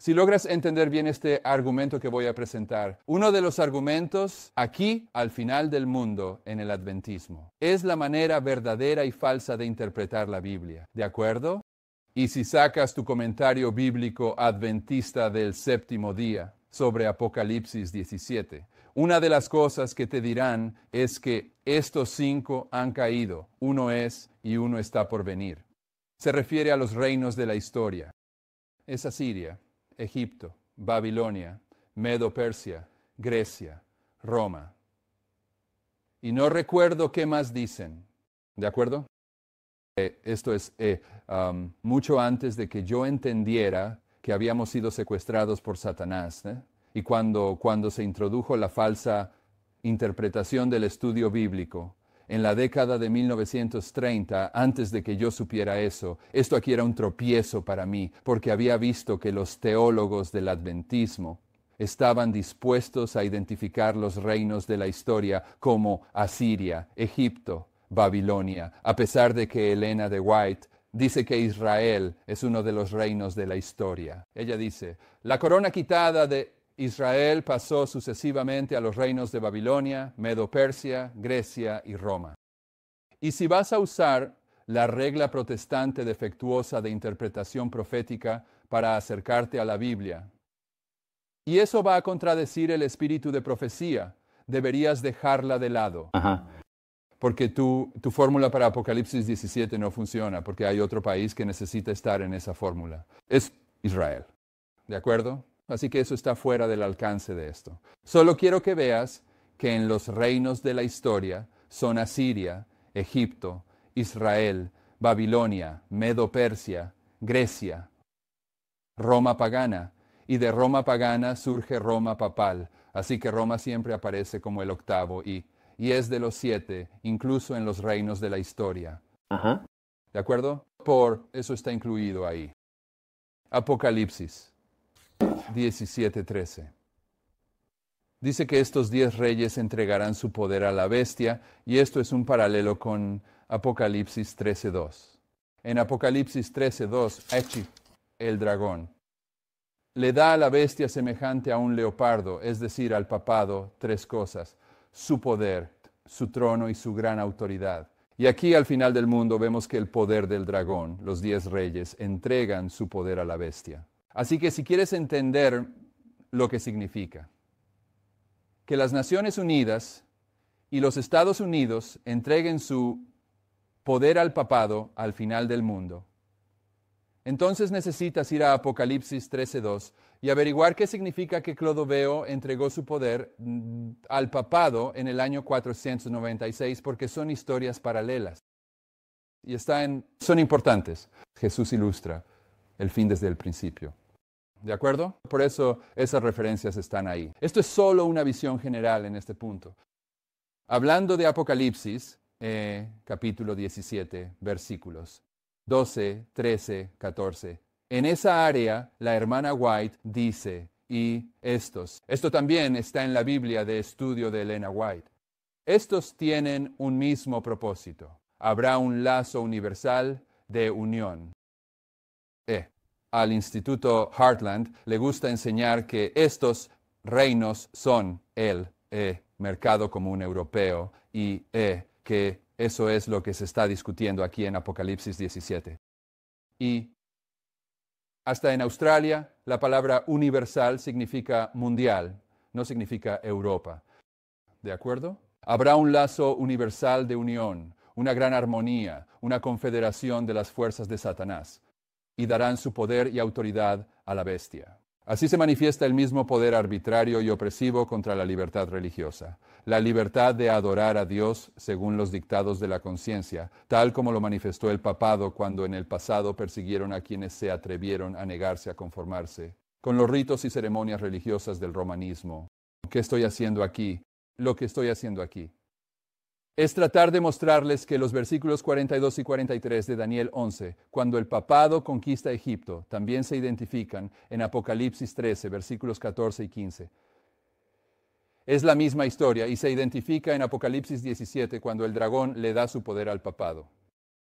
Si logras entender bien este argumento que voy a presentar, uno de los argumentos aquí, al final del mundo, en el adventismo, es la manera verdadera y falsa de interpretar la Biblia. ¿De acuerdo? Y si sacas tu comentario bíblico adventista del 7º día sobre Apocalipsis 17, una de las cosas que te dirán es que estos 5 han caído, uno es y uno está por venir. Se refiere a los reinos de la historia. Es Asiria, Egipto, Babilonia, Medo-Persia, Grecia, Roma. Y no recuerdo qué más dicen. ¿De acuerdo? Esto es mucho antes de que yo entendiera que habíamos sido secuestrados por Satanás. Y cuando se introdujo la falsa interpretación del estudio bíblico, en la década de 1930, antes de que yo supiera eso, esto aquí era un tropiezo para mí, porque había visto que los teólogos del adventismo estaban dispuestos a identificar los reinos de la historia como Asiria, Egipto, Babilonia, a pesar de que Elena de White dice que Israel es uno de los reinos de la historia. Ella dice, la corona quitada de Israel pasó sucesivamente a los reinos de Babilonia, Medo-Persia, Grecia y Roma. Y si vas a usar la regla protestante defectuosa de interpretación profética para acercarte a la Biblia, y eso va a contradecir el espíritu de profecía, deberías dejarla de lado. Porque tu fórmula para Apocalipsis 17 no funciona, porque hay otro país que necesita estar en esa fórmula. Es Israel. ¿De acuerdo? Así que eso está fuera del alcance de esto. Solo quiero que veas que en los reinos de la historia son Asiria, Egipto, Israel, Babilonia, Medo-Persia, Grecia, Roma pagana, y de Roma pagana surge Roma papal. Así que Roma siempre aparece como el 8º y es de los 7, incluso en los reinos de la historia. ¿De acuerdo? Por eso está incluido ahí. Apocalipsis 17:13. Dice que estos 10 reyes entregarán su poder a la bestia, y esto es un paralelo con Apocalipsis 13:2. En Apocalipsis 13:2, el dragón le da a la bestia semejante a un leopardo, es decir, al papado, tres cosas: su poder, su trono y su gran autoridad. Y aquí al final del mundo vemos que el poder del dragón, los 10 reyes, entregan su poder a la bestia. Así que si quieres entender lo que significa, que las Naciones Unidas y los Estados Unidos entreguen su poder al papado al final del mundo, entonces necesitas ir a Apocalipsis 13:2 y averiguar qué significa que Clodoveo entregó su poder al papado en el año 496, porque son historias paralelas. Y son importantes. Jesús ilustra el fin desde el principio. ¿De acuerdo? Por eso esas referencias están ahí. Esto es solo una visión general en este punto. Hablando de Apocalipsis, capítulo 17, versículos 12, 13, 14. En esa área, la hermana White dice, esto también está en la Biblia de estudio de Elena White. Estos tienen un mismo propósito. Habrá un lazo universal de unión. Al Instituto Heartland le gusta enseñar que estos reinos son el mercado común europeo y que eso es lo que se está discutiendo aquí en Apocalipsis 17. Y hasta en Australia, la palabra universal significa mundial, no significa Europa. ¿De acuerdo? Habrá un lazo universal de unión, una gran armonía, una confederación de las fuerzas de Satanás, y darán su poder y autoridad a la bestia. Así se manifiesta el mismo poder arbitrario y opresivo contra la libertad religiosa, la libertad de adorar a Dios según los dictados de la conciencia, tal como lo manifestó el papado cuando en el pasado persiguieron a quienes se atrevieron a negarse a conformarse con los ritos y ceremonias religiosas del romanismo. ¿Qué estoy haciendo aquí? Lo que estoy haciendo aquí es tratar de mostrarles que los versículos 42 y 43 de Daniel 11, cuando el papado conquista Egipto, también se identifican en Apocalipsis 13, versículos 14 y 15. Es la misma historia y se identifica en Apocalipsis 17 cuando el dragón le da su poder al papado.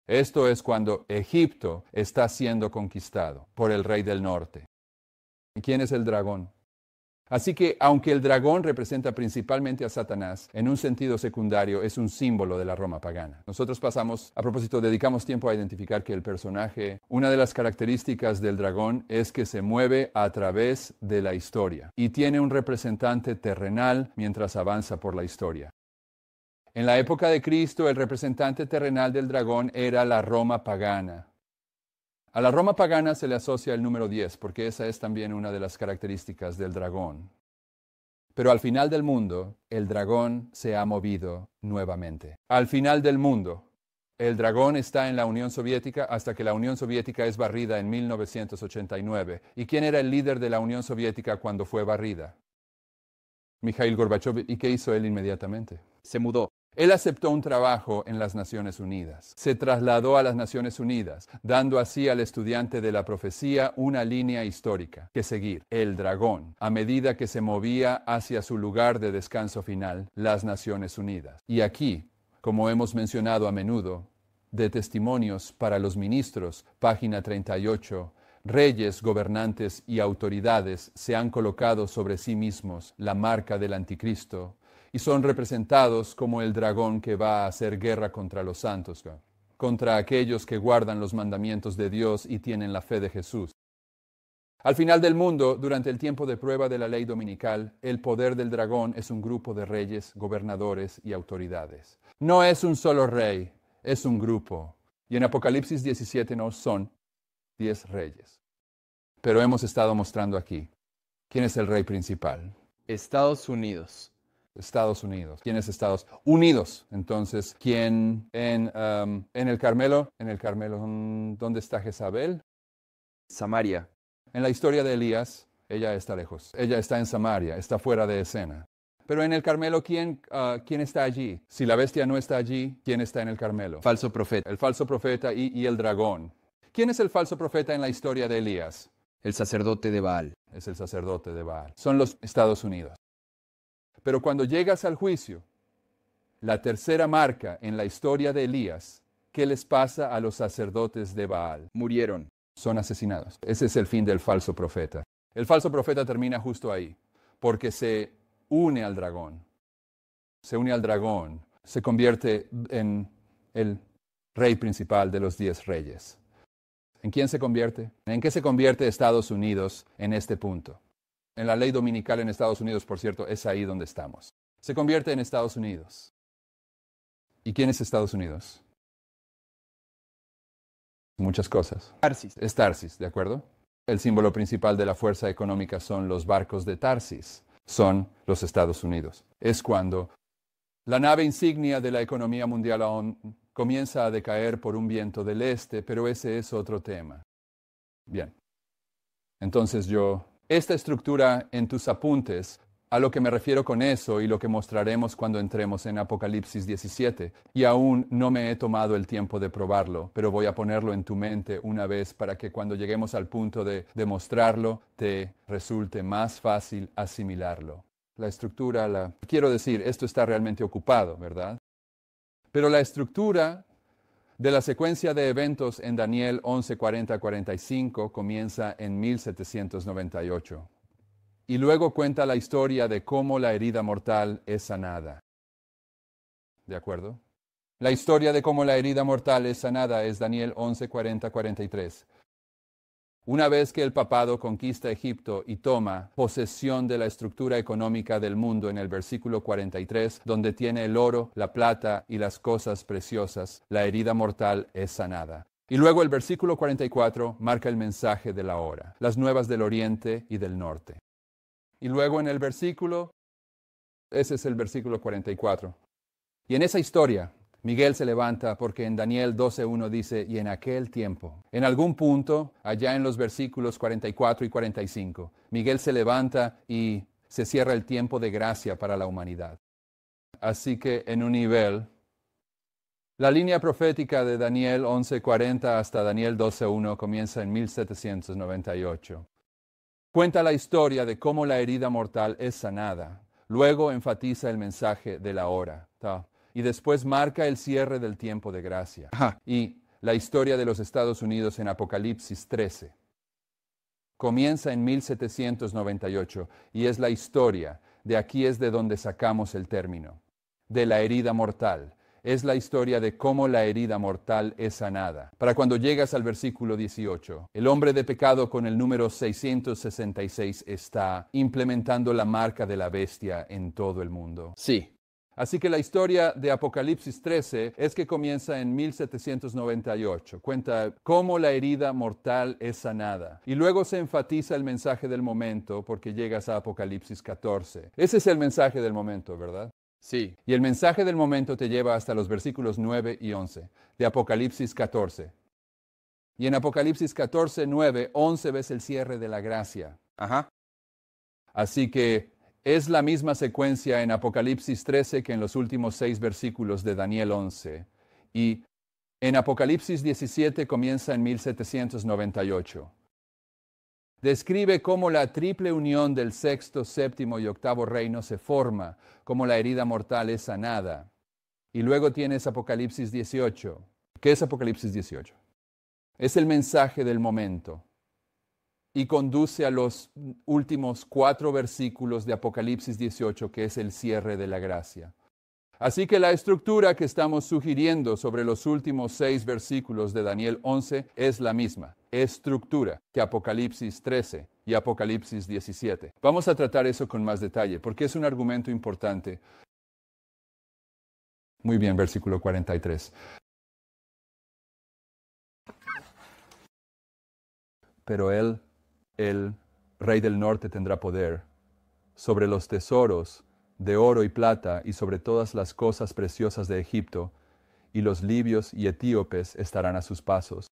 Esto es cuando Egipto está siendo conquistado por el rey del norte. ¿Y quién es el dragón? Así que, aunque el dragón representa principalmente a Satanás, en un sentido secundario es un símbolo de la Roma pagana. Nosotros dedicamos tiempo a identificar que el personaje, una de las características del dragón es que se mueve a través de la historia y tiene un representante terrenal mientras avanza por la historia. En la época de Cristo, el representante terrenal del dragón era la Roma pagana. A la Roma pagana se le asocia el número 10, porque esa es también una de las características del dragón. Pero al final del mundo, el dragón se ha movido nuevamente. Al final del mundo, el dragón está en la Unión Soviética hasta que la Unión Soviética es barrida en 1989. ¿Y quién era el líder de la Unión Soviética cuando fue barrida? Mikhail Gorbachev. ¿Y qué hizo él inmediatamente? Se mudó. Él aceptó un trabajo en las Naciones Unidas. Se trasladó a las Naciones Unidas, dando así al estudiante de la profecía una línea histórica que seguir. El dragón, a medida que se movía hacia su lugar de descanso final, las Naciones Unidas. Y aquí, como hemos mencionado a menudo, de testimonios para los ministros, página 38, reyes, gobernantes y autoridades se han colocado sobre sí mismos la marca del anticristo, y son representados como el dragón que va a hacer guerra contra los santos, contra aquellos que guardan los mandamientos de Dios y tienen la fe de Jesús. Al final del mundo, durante el tiempo de prueba de la ley dominical, el poder del dragón es un grupo de reyes, gobernadores y autoridades. No es un solo rey, es un grupo. Y en Apocalipsis 17 no son 10 reyes. Pero hemos estado mostrando aquí quién es el rey principal. Estados Unidos. Estados Unidos. ¿Quién es Estados Unidos? Entonces, ¿quién en el Carmelo? En el Carmelo, ¿dónde está Jezabel? Samaria. En la historia de Elías, ella está lejos. Ella está en Samaria, está fuera de escena. Pero en el Carmelo, ¿quién está allí? Si la bestia no está allí, ¿quién está en el Carmelo? Falso profeta. El falso profeta y el dragón. ¿Quién es el falso profeta en la historia de Elías? El sacerdote de Baal. Es el sacerdote de Baal. Son los Estados Unidos. Pero cuando llegas al juicio, la tercera marca en la historia de Elías, ¿qué les pasa a los sacerdotes de Baal? Murieron. Son asesinados. Ese es el fin del falso profeta. El falso profeta termina justo ahí, porque se une al dragón. Se une al dragón, se convierte en el rey principal de los 10 reyes. ¿En quién se convierte? ¿En qué se convierte Estados Unidos en este punto? En la ley dominical en Estados Unidos, por cierto, es ahí donde estamos. Se convierte en Estados Unidos. ¿Y quién es Estados Unidos? Muchas cosas. Tarsis. Es Tarsis, ¿de acuerdo? El símbolo principal de la fuerza económica son los barcos de Tarsis. Son los Estados Unidos. Es cuando la nave insignia de la economía mundial aún comienza a decaer por un viento del este, pero ese es otro tema. Bien. Entonces esta estructura en tus apuntes, a lo que me refiero con eso y lo que mostraremos cuando entremos en Apocalipsis 17, y aún no me he tomado el tiempo de probarlo, pero voy a ponerlo en tu mente una vez para que cuando lleguemos al punto de demostrarlo, te resulte más fácil asimilarlo. La estructura, quiero decir, esto está realmente ocupado, ¿verdad? Pero la estructura de la secuencia de eventos en Daniel 11:40-45 comienza en 1798. Y luego cuenta la historia de cómo la herida mortal es sanada. ¿De acuerdo? La historia de cómo la herida mortal es sanada es Daniel 11:40-43. Una vez que el papado conquista Egipto y toma posesión de la estructura económica del mundo en el versículo 43, donde tiene el oro, la plata y las cosas preciosas, la herida mortal es sanada. Y luego el versículo 44 marca el mensaje de la hora, las nuevas del oriente y del norte. Y luego en el versículo, ese es el versículo 44. Y en esa historia, Miguel se levanta porque en Daniel 12:1 dice, y en aquel tiempo, en algún punto, allá en los versículos 44 y 45, Miguel se levanta y se cierra el tiempo de gracia para la humanidad. Así que en un nivel, la línea profética de Daniel 11:40 hasta Daniel 12:1 comienza en 1798. Cuenta la historia de cómo la herida mortal es sanada. Luego enfatiza el mensaje de la hora. Y después marca el cierre del tiempo de gracia. Ajá. Y la historia de los Estados Unidos en Apocalipsis 13. Comienza en 1798 y es la historia, de aquí es de donde sacamos el término, de la herida mortal. Es la historia de cómo la herida mortal es sanada. Para cuando llegas al versículo 18, el hombre de pecado con el número 666 está implementando la marca de la bestia en todo el mundo. Sí. Así que la historia de Apocalipsis 13 es que comienza en 1798. Cuenta cómo la herida mortal es sanada. Y luego se enfatiza el mensaje del momento porque llegas a Apocalipsis 14. Ese es el mensaje del momento, ¿verdad? Sí. Y el mensaje del momento te lleva hasta los versículos 9 y 11 de Apocalipsis 14. Y en Apocalipsis 14, 9, 11 ves el cierre de la gracia. Ajá. Así que es la misma secuencia en Apocalipsis 13 que en los últimos 6 versículos de Daniel 11. Y en Apocalipsis 17 comienza en 1798. Describe cómo la triple unión del sexto, séptimo y octavo reino se forma, cómo la herida mortal es sanada. Y luego tienes Apocalipsis 18. ¿Qué es Apocalipsis 18? Es el mensaje del momento. Y conduce a los últimos 4 versículos de Apocalipsis 18, que es el cierre de la gracia. Así que la estructura que estamos sugiriendo sobre los últimos 6 versículos de Daniel 11 es la misma estructura que Apocalipsis 13 y Apocalipsis 17. Vamos a tratar eso con más detalle, porque es un argumento importante. Muy bien, versículo 43. Pero él, el rey del norte, tendrá poder sobre los tesoros de oro y plata y sobre todas las cosas preciosas de Egipto, y los libios y etíopes estarán a sus pasos.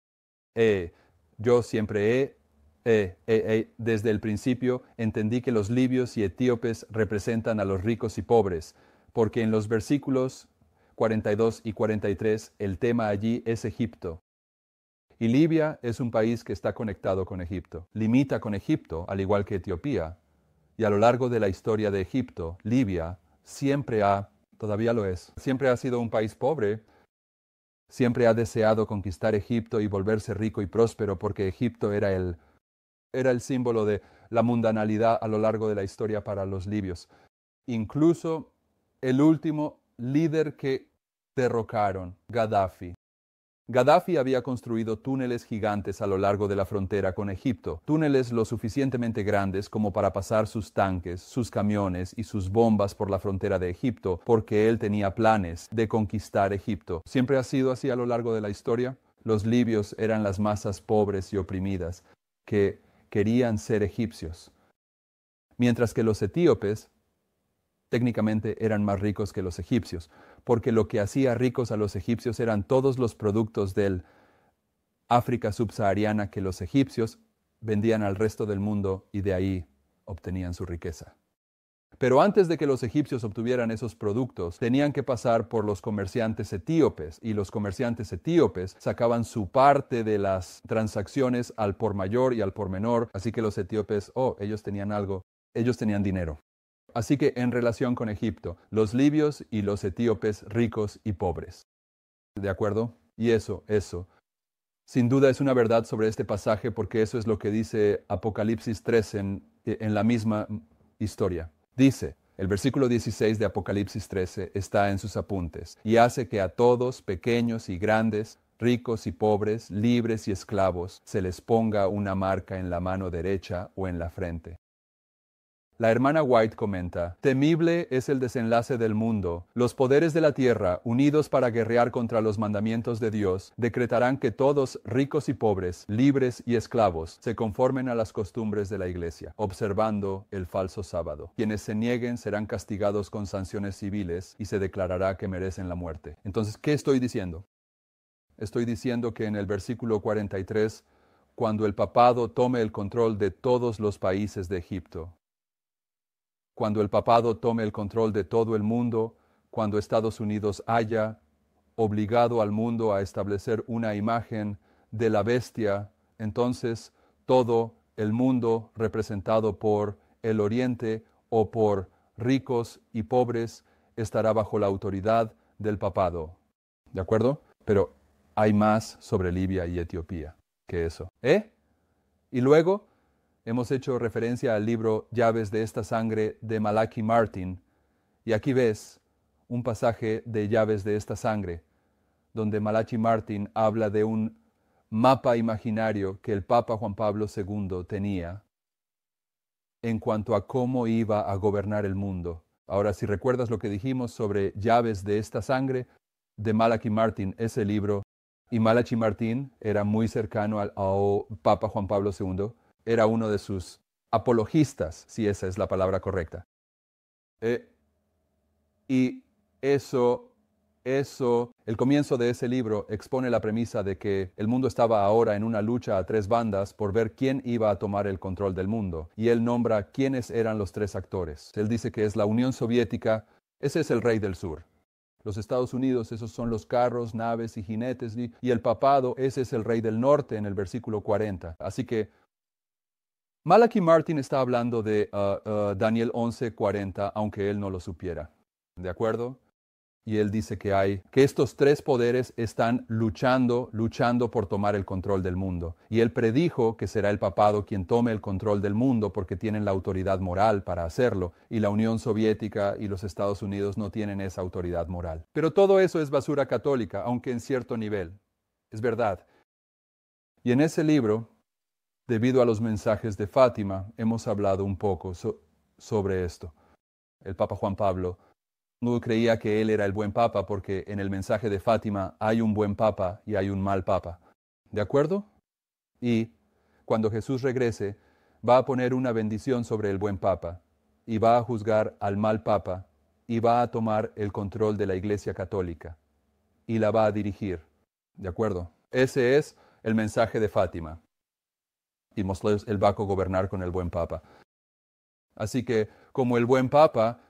Yo siempre desde el principio entendí que los libios y etíopes representan a los ricos y pobres, porque en los versículos 42 y 43 el tema allí es Egipto. Y Libia es un país que está conectado con Egipto. Limita con Egipto, al igual que Etiopía. Y a lo largo de la historia de Egipto, Libia todavía lo es, siempre ha sido un país pobre. Siempre ha deseado conquistar Egipto y volverse rico y próspero porque Egipto era el era el símbolo de la mundanalidad a lo largo de la historia para los libios. Incluso el último líder que derrocaron, Gaddafi. Gaddafi había construido túneles gigantes a lo largo de la frontera con Egipto, túneles lo suficientemente grandes como para pasar sus tanques, sus camiones y sus bombas por la frontera de Egipto, porque él tenía planes de conquistar Egipto. ¿Siempre ha sido así a lo largo de la historia? Los libios eran las masas pobres y oprimidas que querían ser egipcios, mientras que los etíopes técnicamente eran más ricos que los egipcios, porque lo que hacía ricos a los egipcios eran todos los productos del África subsahariana que los egipcios vendían al resto del mundo y de ahí obtenían su riqueza. Pero antes de que los egipcios obtuvieran esos productos, tenían que pasar por los comerciantes etíopes, y los comerciantes etíopes sacaban su parte de las transacciones al por mayor y al por menor, así que los etíopes, ellos tenían algo, ellos tenían dinero. Así que en relación con Egipto, los libios y los etíopes ricos y pobres. ¿De acuerdo? Y eso, sin duda es una verdad sobre este pasaje porque eso es lo que dice Apocalipsis 3 en la misma historia. Dice, el versículo 16 de Apocalipsis 13 está en sus apuntes, y hace que a todos, pequeños y grandes, ricos y pobres, libres y esclavos, se les ponga una marca en la mano derecha o en la frente. La hermana White comenta, temible es el desenlace del mundo. Los poderes de la tierra, unidos para guerrear contra los mandamientos de Dios, decretarán que todos, ricos y pobres, libres y esclavos, se conformen a las costumbres de la iglesia, observando el falso sábado. Quienes se nieguen serán castigados con sanciones civiles y se declarará que merecen la muerte. Entonces, ¿qué estoy diciendo? Estoy diciendo que en el versículo 43, cuando el papado tome el control de todos los países de Egipto, cuando el papado tome el control de todo el mundo, cuando Estados Unidos haya obligado al mundo a establecer una imagen de la bestia, entonces todo el mundo representado por el Oriente o por ricos y pobres estará bajo la autoridad del papado. ¿De acuerdo? Pero hay más sobre Libia y Etiopía que eso. Y luego hemos hecho referencia al libro Llaves de esta sangre de Malachi Martin, y aquí ves un pasaje de Llaves de esta sangre, donde Malachi Martin habla de un mapa imaginario que el Papa Juan Pablo II tenía en cuanto a cómo iba a gobernar el mundo. Ahora, si recuerdas lo que dijimos sobre Llaves de esta sangre, de Malachi Martin, ese libro, y Malachi Martin era muy cercano al Papa Juan Pablo II, era uno de sus apologistas, si esa es la palabra correcta. Y el comienzo de ese libro expone la premisa de que el mundo estaba ahora en una lucha a tres bandas por ver quién iba a tomar el control del mundo. Y él nombra quiénes eran los tres actores. Él dice que es la Unión Soviética, ese es el rey del sur. Los Estados Unidos, esos son los carros, naves y jinetes. Y el papado, ese es el rey del norte en el versículo 40. Así que Malachi Martin está hablando de Daniel 11:40, aunque él no lo supiera. ¿De acuerdo? Y él dice que estos tres poderes están luchando por tomar el control del mundo. Y él predijo que será el papado quien tome el control del mundo porque tienen la autoridad moral para hacerlo. Y la Unión Soviética y los Estados Unidos no tienen esa autoridad moral. Pero todo eso es basura católica, aunque en cierto nivel. Es verdad. Y en ese libro, debido a los mensajes de Fátima, hemos hablado un poco sobre esto. El Papa Juan Pablo no creía que él era el buen papa porque en el mensaje de Fátima hay un buen papa y hay un mal papa. ¿De acuerdo? Y cuando Jesús regrese, va a poner una bendición sobre el buen papa y va a juzgar al mal papa y va a tomar el control de la Iglesia Católica y la va a dirigir. ¿De acuerdo? Ese es el mensaje de Fátima. Y él va a gobernar con el buen papa. Así que, como el buen papa,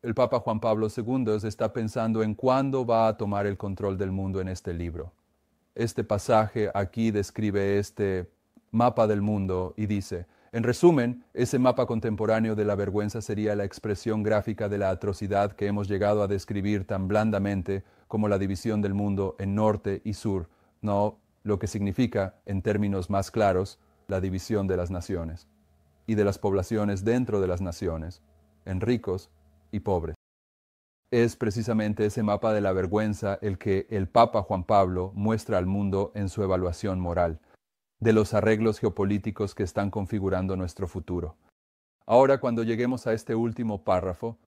el Papa Juan Pablo II está pensando en cuándo va a tomar el control del mundo en este libro. Este pasaje aquí describe este mapa del mundo y dice, en resumen, ese mapa contemporáneo de la vergüenza sería la expresión gráfica de la atrocidad que hemos llegado a describir tan blandamente como la división del mundo en norte y sur, no lo que significa, en términos más claros, la división de las naciones y de las poblaciones dentro de las naciones, en ricos y pobres. Es precisamente ese mapa de la vergüenza el que el Papa Juan Pablo muestra al mundo en su evaluación moral de los arreglos geopolíticos que están configurando nuestro futuro. Ahora, cuando lleguemos a este último párrafo,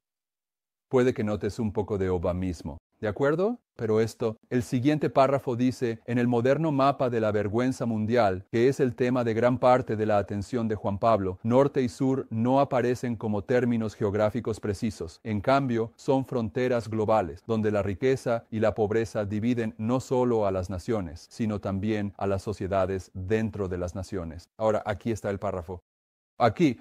puede que notes un poco de obamismo, ¿de acuerdo? Pero el siguiente párrafo dice, en el moderno mapa de la vergüenza mundial, que es el tema de gran parte de la atención de Juan Pablo, norte y sur no aparecen como términos geográficos precisos. En cambio, son fronteras globales, donde la riqueza y la pobreza dividen no solo a las naciones, sino también a las sociedades dentro de las naciones. Ahora, aquí está el párrafo. Aquí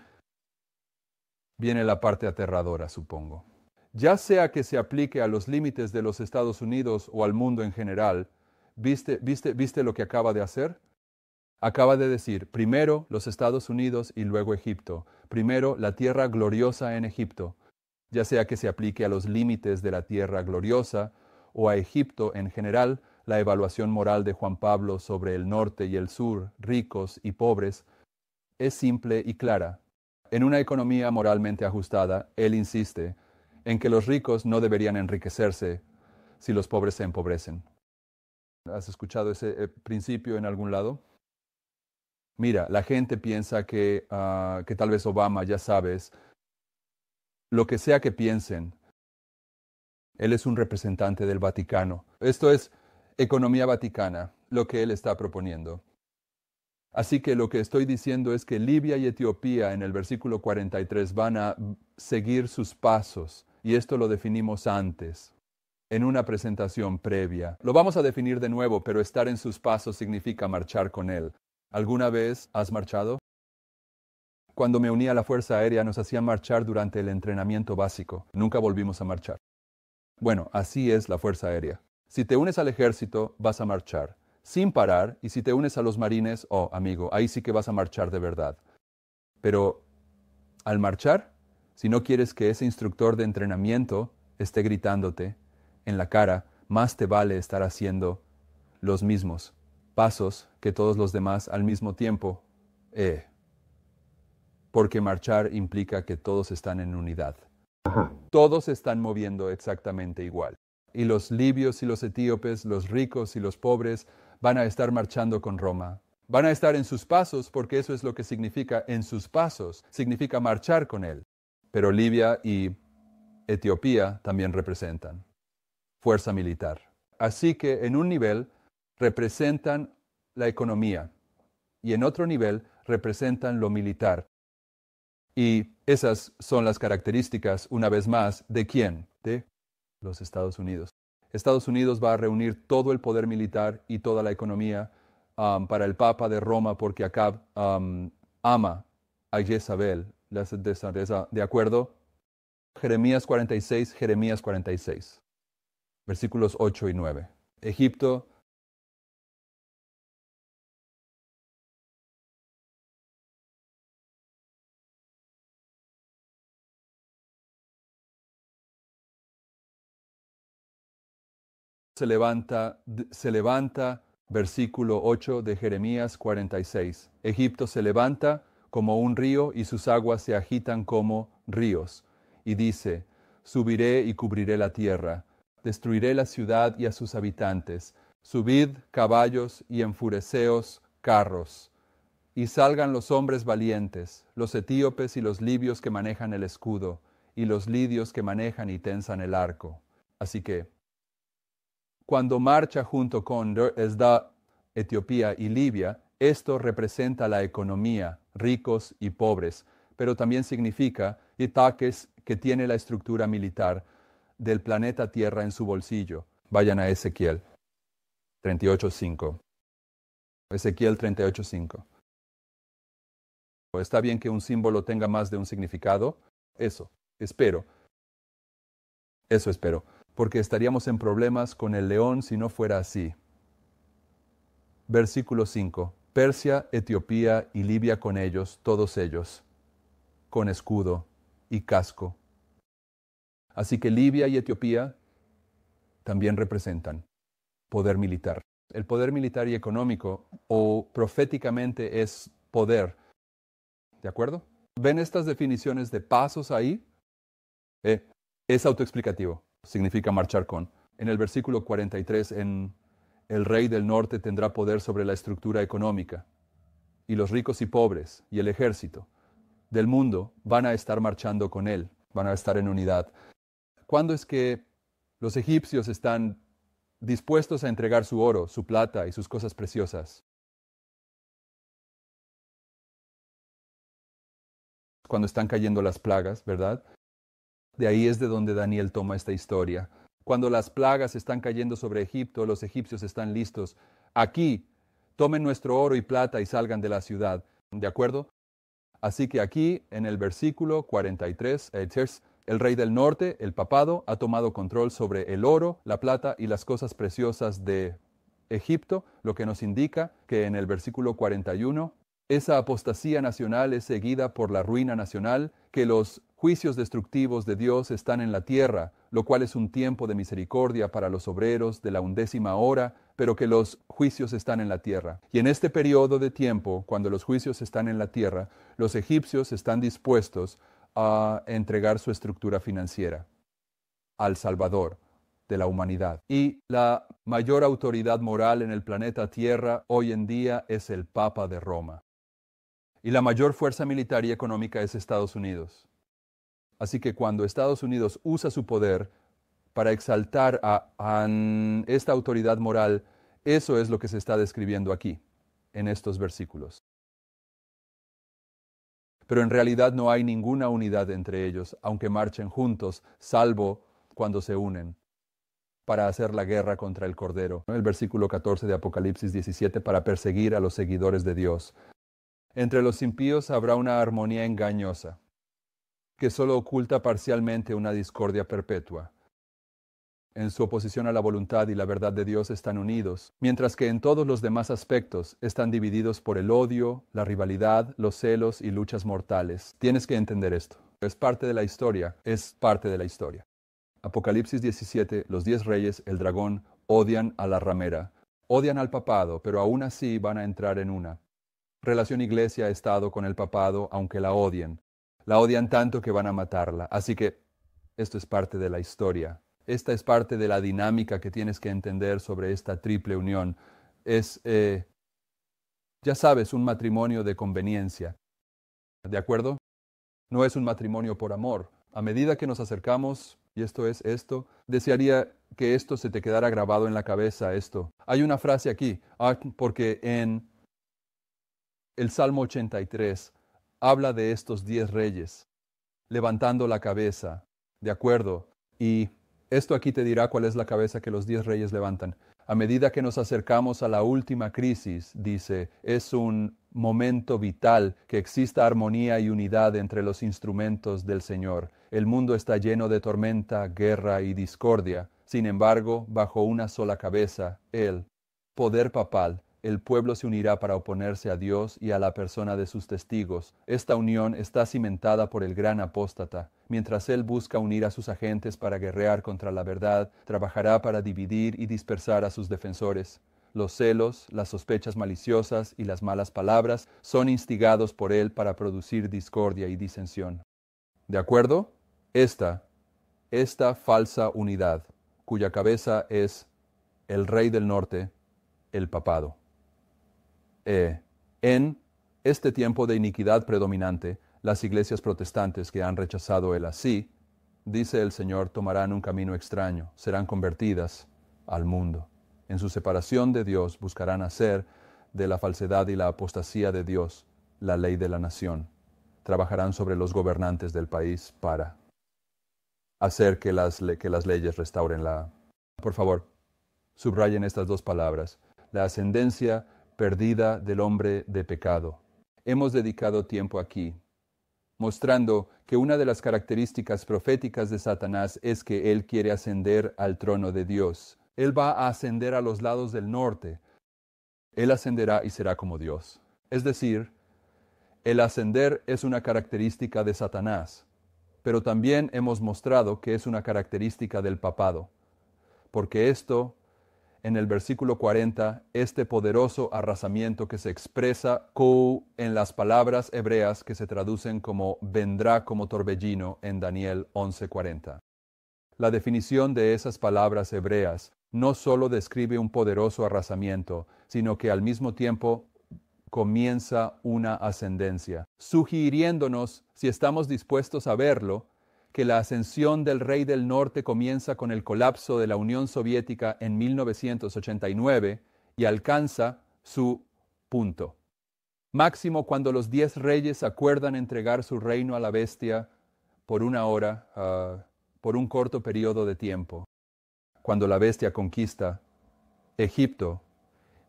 viene la parte aterradora, supongo. Ya sea que se aplique a los límites de los Estados Unidos o al mundo en general, ¿viste lo que acaba de hacer? Acaba de decir, primero los Estados Unidos y luego Egipto. Primero la tierra gloriosa en Egipto. Ya sea que se aplique a los límites de la tierra gloriosa o a Egipto en general, la evaluación moral de Juan Pablo sobre el norte y el sur, ricos y pobres, es simple y clara. En una economía moralmente ajustada, él insiste en que los ricos no deberían enriquecerse si los pobres se empobrecen. ¿Has escuchado ese principio en algún lado? Mira, la gente piensa que tal vez Obama, ya sabes, lo que sea que piensen, él es un representante del Vaticano. Esto es economía vaticana, lo que él está proponiendo. Así que lo que estoy diciendo es que Libia y Etiopía en el versículo 43 van a seguir sus pasos, y esto lo definimos antes, en una presentación previa. Lo vamos a definir de nuevo, pero estar en sus pasos significa marchar con él. ¿Alguna vez has marchado? Cuando me uní a la Fuerza Aérea nos hacían marchar durante el entrenamiento básico. Nunca volvimos a marchar. Bueno, así es la Fuerza Aérea. Si te unes al ejército, vas a marchar sin parar, y si te unes a los marines, oh, amigo, ahí sí que vas a marchar de verdad. Pero al marchar, si no quieres que ese instructor de entrenamiento esté gritándote en la cara, más te vale estar haciendo los mismos pasos que todos los demás al mismo tiempo. Porque marchar implica que todos están en unidad. Todos se están moviendo exactamente igual. Y los libios y los etíopes, los ricos y los pobres, van a estar marchando con Roma. Van a estar en sus pasos, porque eso es lo que significa en sus pasos. Significa marchar con él. Pero Libia y Etiopía también representan fuerza militar. Así que en un nivel representan la economía y en otro nivel representan lo militar. Y esas son las características, una vez más, ¿de quién? De los Estados Unidos. Estados Unidos va a reunir todo el poder militar y toda la economía para el Papa de Roma, porque Acab ama a Jezabel. ¿De acuerdo? Jeremías 46, versículos 8 y 9. Egipto se levanta, versículo 8 de Jeremías 46. Egipto se levanta como un río y sus aguas se agitan como ríos. Y dice, subiré y cubriré la tierra, destruiré la ciudad y a sus habitantes. Subid caballos y enfureceos carros. Y salgan los hombres valientes, los etíopes y los libios que manejan el escudo, y los lidios que manejan y tensan el arco. Así que, cuando marcha junto con Etiopía y Libia, esto representa la economía, ricos y pobres, pero también significa Itaques, que tiene la estructura militar del planeta Tierra en su bolsillo. Vayan a Ezequiel 38:5. Ezequiel 38:5. ¿Está bien que un símbolo tenga más de un significado? Eso espero, porque estaríamos en problemas con el león si no fuera así. Versículo 5. Persia, Etiopía y Libia con ellos, todos ellos, con escudo y casco. Así que Libia y Etiopía también representan poder militar. El poder militar y económico, o proféticamente, es poder. ¿De acuerdo? ¿Ven estas definiciones de pasos ahí? Es autoexplicativo. Significa marchar con. En el versículo 43, el rey del norte tendrá poder sobre la estructura económica, y los ricos y pobres y el ejército del mundo van a estar marchando con él, van a estar en unidad. ¿Cuándo es que los egipcios están dispuestos a entregar su oro, su plata y sus cosas preciosas? Cuando están cayendo las plagas, ¿verdad? De ahí es de donde Daniel toma esta historia. Cuando las plagas están cayendo sobre Egipto, los egipcios están listos. Aquí, tomen nuestro oro y plata y salgan de la ciudad. ¿De acuerdo? Así que aquí, en el versículo 43, el rey del norte, el papado, ha tomado control sobre el oro, la plata y las cosas preciosas de Egipto, lo que nos indica que en el versículo 41, esa apostasía nacional es seguida por la ruina nacional, que los juicios destructivos de Dios están en la tierra, lo cual es un tiempo de misericordia para los obreros de la 11ª hora, pero que los juicios están en la tierra. Y en este periodo de tiempo, cuando los juicios están en la tierra, los egipcios están dispuestos a entregar su estructura financiera al Salvador de la humanidad. Y la mayor autoridad moral en el planeta Tierra hoy en día es el Papa de Roma. Y la mayor fuerza militar y económica es Estados Unidos. Así que cuando Estados Unidos usa su poder para exaltar a esta autoridad moral, eso es lo que se está describiendo aquí, en estos versículos. Pero en realidad no hay ninguna unidad entre ellos, aunque marchen juntos, salvo cuando se unen para hacer la guerra contra el Cordero. El versículo 14 de Apocalipsis 17, para perseguir a los seguidores de Dios. Entre los impíos habrá una armonía engañosa, que solo oculta parcialmente una discordia perpetua. En su oposición a la voluntad y la verdad de Dios están unidos, mientras que en todos los demás aspectos están divididos por el odio, la rivalidad, los celos y luchas mortales. Tienes que entender esto. Es parte de la historia, es parte de la historia. Apocalipsis 17, los 10 reyes, el dragón, odian a la ramera, odian al papado, pero aún así van a entrar en una relación iglesia-estado con el papado, aunque la odien. La odian tanto que van a matarla. Así que esto es parte de la historia. Esta es parte de la dinámica que tienes que entender sobre esta triple unión. Es, ya sabes, un matrimonio de conveniencia. ¿De acuerdo? No es un matrimonio por amor. A medida que nos acercamos, y esto es esto, desearía que esto se te quedara grabado en la cabeza, esto. Hay una frase aquí, porque en el Salmo 83 habla de estos 10 reyes levantando la cabeza, ¿de acuerdo? Y esto aquí te dirá cuál es la cabeza que los 10 reyes levantan. A medida que nos acercamos a la última crisis, dice, es un momento vital que exista armonía y unidad entre los instrumentos del Señor. El mundo está lleno de tormenta, guerra y discordia. Sin embargo, bajo una sola cabeza, el poder papal, el pueblo se unirá para oponerse a Dios y a la persona de sus testigos. Esta unión está cimentada por el gran apóstata. Mientras él busca unir a sus agentes para guerrear contra la verdad, trabajará para dividir y dispersar a sus defensores. Los celos, las sospechas maliciosas y las malas palabras son instigados por él para producir discordia y disensión. ¿De acuerdo? Esta falsa unidad, cuya cabeza es el rey del norte, el papado. En este tiempo de iniquidad predominante, las iglesias protestantes que han rechazado el así, dice el Señor, tomarán un camino extraño, serán convertidas al mundo. En su separación de Dios buscarán hacer de la falsedad y la apostasía de Dios la ley de la nación. Trabajarán sobre los gobernantes del país para hacer que las leyes restauren la... Por favor, subrayen estas dos palabras. La ascendencia perdida del hombre de pecado. Hemos dedicado tiempo aquí, mostrando que una de las características proféticas de Satanás es que él quiere ascender al trono de Dios. Él va a ascender a los lados del norte. Él ascenderá y será como Dios. Es decir, el ascender es una característica de Satanás, pero también hemos mostrado que es una característica del papado, porque esto en el versículo 40 este poderoso arrasamiento que se expresa en las palabras hebreas que se traducen como vendrá como torbellino en Daniel 11:40. La definición de esas palabras hebreas no solo describe un poderoso arrasamiento, sino que al mismo tiempo comienza una ascendencia, sugiriéndonos, si estamos dispuestos a verlo, que la ascensión del rey del norte comienza con el colapso de la Unión Soviética en 1989 y alcanza su punto máximo cuando los 10 reyes acuerdan entregar su reino a la bestia por una hora, por un corto periodo de tiempo. Cuando la bestia conquista Egipto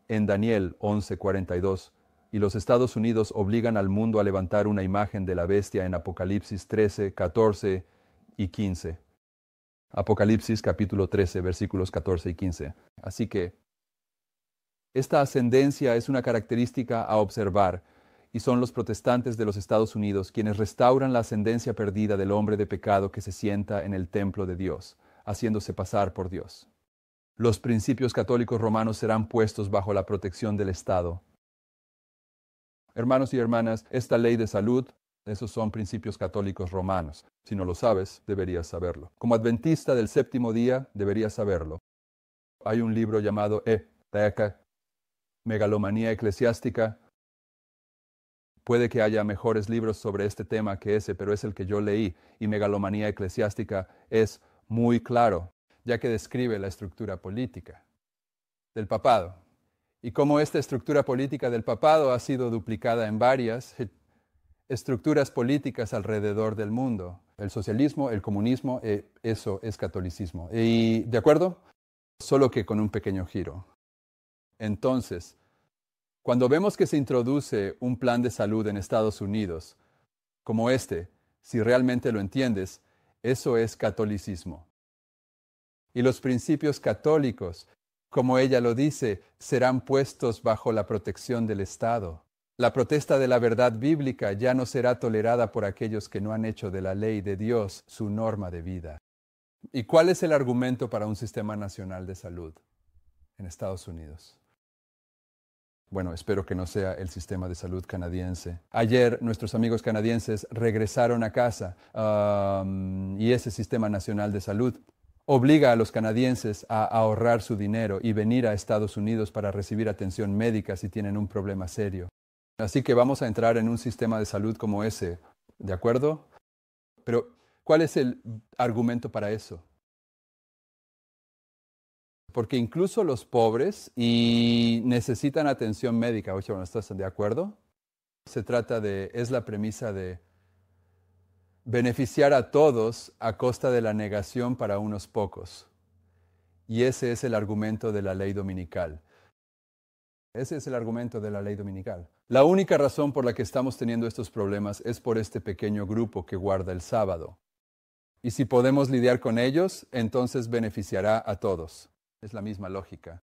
en Daniel 11:42 y los Estados Unidos obligan al mundo a levantar una imagen de la bestia en Apocalipsis 13, 14 y 15. Apocalipsis capítulo 13, versículos 14 y 15. Así que esta ascendencia es una característica a observar, y son los protestantes de los Estados Unidos quienes restauran la ascendencia perdida del hombre de pecado que se sienta en el templo de Dios, haciéndose pasar por Dios. Los principios católicos romanos serán puestos bajo la protección del Estado. Hermanos y hermanas, esta ley de salud, esos son principios católicos romanos. Si no lo sabes, deberías saberlo. Como adventista del séptimo día, deberías saberlo. Hay un libro llamado Megalomanía Eclesiástica. Puede que haya mejores libros sobre este tema que ese, pero es el que yo leí, y Megalomanía Eclesiástica es muy claro, ya que describe la estructura política del papado y cómo esta estructura política del papado ha sido duplicada en varias estructuras políticas alrededor del mundo. El socialismo, el comunismo, eso es catolicismo. ¿Y de acuerdo? Solo que con un pequeño giro. Entonces, cuando vemos que se introduce un plan de salud en Estados Unidos, como este, si realmente lo entiendes, eso es catolicismo. Y los principios católicos, como ella lo dice, serán puestos bajo la protección del Estado. La protesta de la verdad bíblica ya no será tolerada por aquellos que no han hecho de la ley de Dios su norma de vida. ¿Y cuál es el argumento para un sistema nacional de salud en Estados Unidos? Bueno, espero que no sea el sistema de salud canadiense. Ayer nuestros amigos canadienses regresaron a casa y ese sistema nacional de salud obliga a los canadienses a ahorrar su dinero y venir a Estados Unidos para recibir atención médica si tienen un problema serio. Así que vamos a entrar en un sistema de salud como ese, ¿de acuerdo? Pero, ¿cuál es el argumento para eso? Porque incluso los pobres necesitan atención médica. Oye, ¿estás de acuerdo? Es la premisa de beneficiar a todos a costa de la negación para unos pocos. Y ese es el argumento de la ley dominical. Ese es el argumento de la ley dominical. La única razón por la que estamos teniendo estos problemas es por este pequeño grupo que guarda el sábado. Y si podemos lidiar con ellos, entonces beneficiará a todos. Es la misma lógica.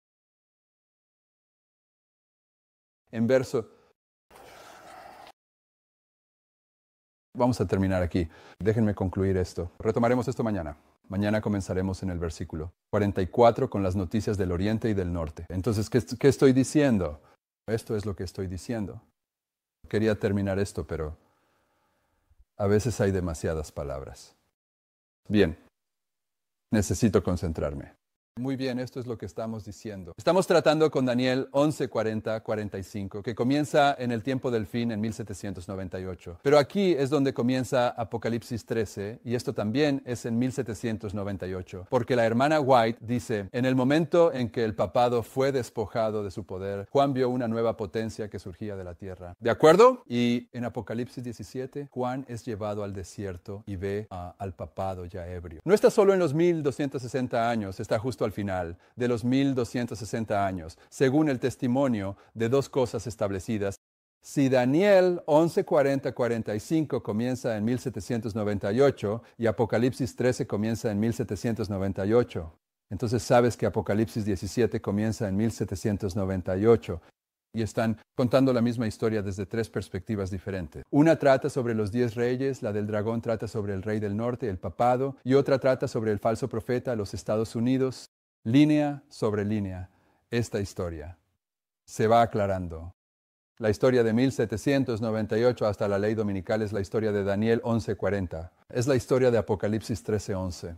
Vamos a terminar aquí. Déjenme concluir esto. Retomaremos esto mañana. Mañana comenzaremos en el versículo 44 con las noticias del oriente y del norte. Entonces, ¿qué estoy diciendo? Esto es lo que estoy diciendo. Quería terminar esto, pero a veces hay demasiadas palabras. Bien, necesito concentrarme. Muy bien, esto es lo que estamos diciendo. Estamos tratando con Daniel 11:40-45, que comienza en el tiempo del fin en 1798. Pero aquí es donde comienza Apocalipsis 13, y esto también es en 1798. Porque la hermana White dice, en el momento en que el papado fue despojado de su poder, Juan vio una nueva potencia que surgía de la tierra. ¿De acuerdo? Y en Apocalipsis 17, Juan es llevado al desierto y ve al papado ya ebrio. No está solo en los 1260 años, está justo al final de los 1260 años, según el testimonio de dos cosas establecidas. Si Daniel 11:40-45 comienza en 1798 y Apocalipsis 13 comienza en 1798, entonces sabes que Apocalipsis 17 comienza en 1798. Y están contando la misma historia desde tres perspectivas diferentes. Una trata sobre los 10 reyes, la del dragón trata sobre el rey del norte, el papado, y otra trata sobre el falso profeta, los Estados Unidos, línea sobre línea. esta historia. Se va aclarando. La historia de 1798 hasta la ley dominical es la historia de Daniel 11:40. Es la historia de Apocalipsis 13:11.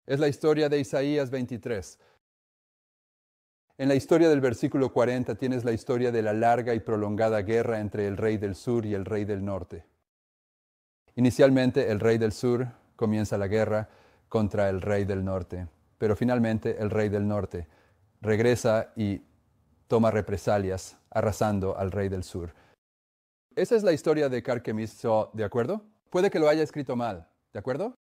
Es la historia de Isaías 23. En la historia del versículo 40 tienes la historia de la larga y prolongada guerra entre el rey del sur y el rey del norte. Inicialmente el rey del sur comienza la guerra contra el rey del norte, pero finalmente el rey del norte regresa y toma represalias, arrasando al rey del sur. Esa es la historia de Carquemis, ¿de acuerdo? Puede que lo haya escrito mal, ¿de acuerdo?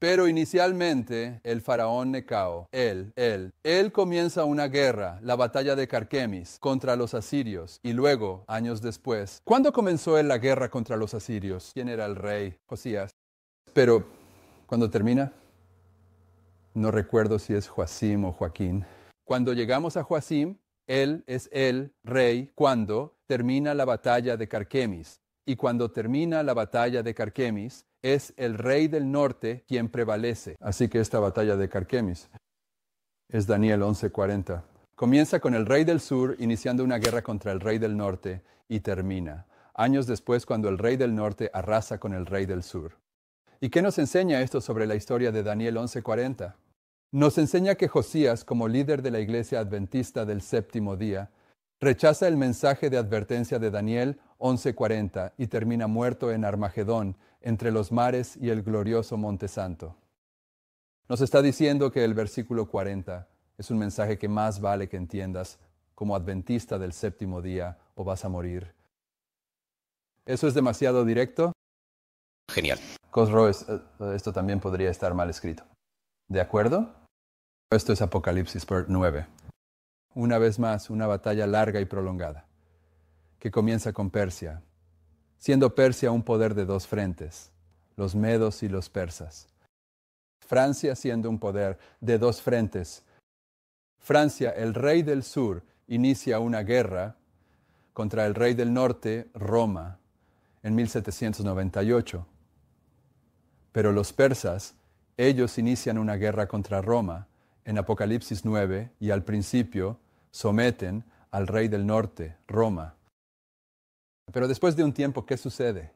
Pero inicialmente el faraón Necao, él comienza una guerra, la batalla de Carquemis, contra los asirios. Y luego, años después, ¿cuándo comenzó la guerra contra los asirios? ¿Quién era el rey? Josías. Pero, ¿cuándo termina? No recuerdo si es Joacim o Joaquín. Cuando llegamos a Joacim, él es el rey cuando termina la batalla de Carquemis. Y cuando termina la batalla de Carquemis, es el rey del norte quien prevalece. Así que esta batalla de Carquemis es Daniel 11:40. Comienza con el rey del sur iniciando una guerra contra el rey del norte y termina años después cuando el rey del norte arrasa con el rey del sur. ¿Y qué nos enseña esto sobre la historia de Daniel 11:40? Nos enseña que Josías, como líder de la iglesia adventista del séptimo día, rechaza el mensaje de advertencia de Daniel 11:40 y termina muerto en Armagedón, entre los mares y el glorioso Monte Santo. Nos está diciendo que el versículo 40 es un mensaje que más vale que entiendas como adventista del séptimo día o vas a morir. ¿Eso es demasiado directo? Genial. Cosro, esto también podría estar mal escrito. ¿De acuerdo? Esto es Apocalipsis 9. Una vez más, una batalla larga y prolongada, que comienza con Persia, siendo Persia un poder de dos frentes, los medos y los persas. Francia siendo un poder de dos frentes. Francia, el rey del sur, inicia una guerra contra el rey del norte, Roma, en 1798. Pero los persas, ellos inician una guerra contra Roma en Apocalipsis 9 y al principio someten al rey del norte, Roma. Pero después de un tiempo, ¿qué sucede?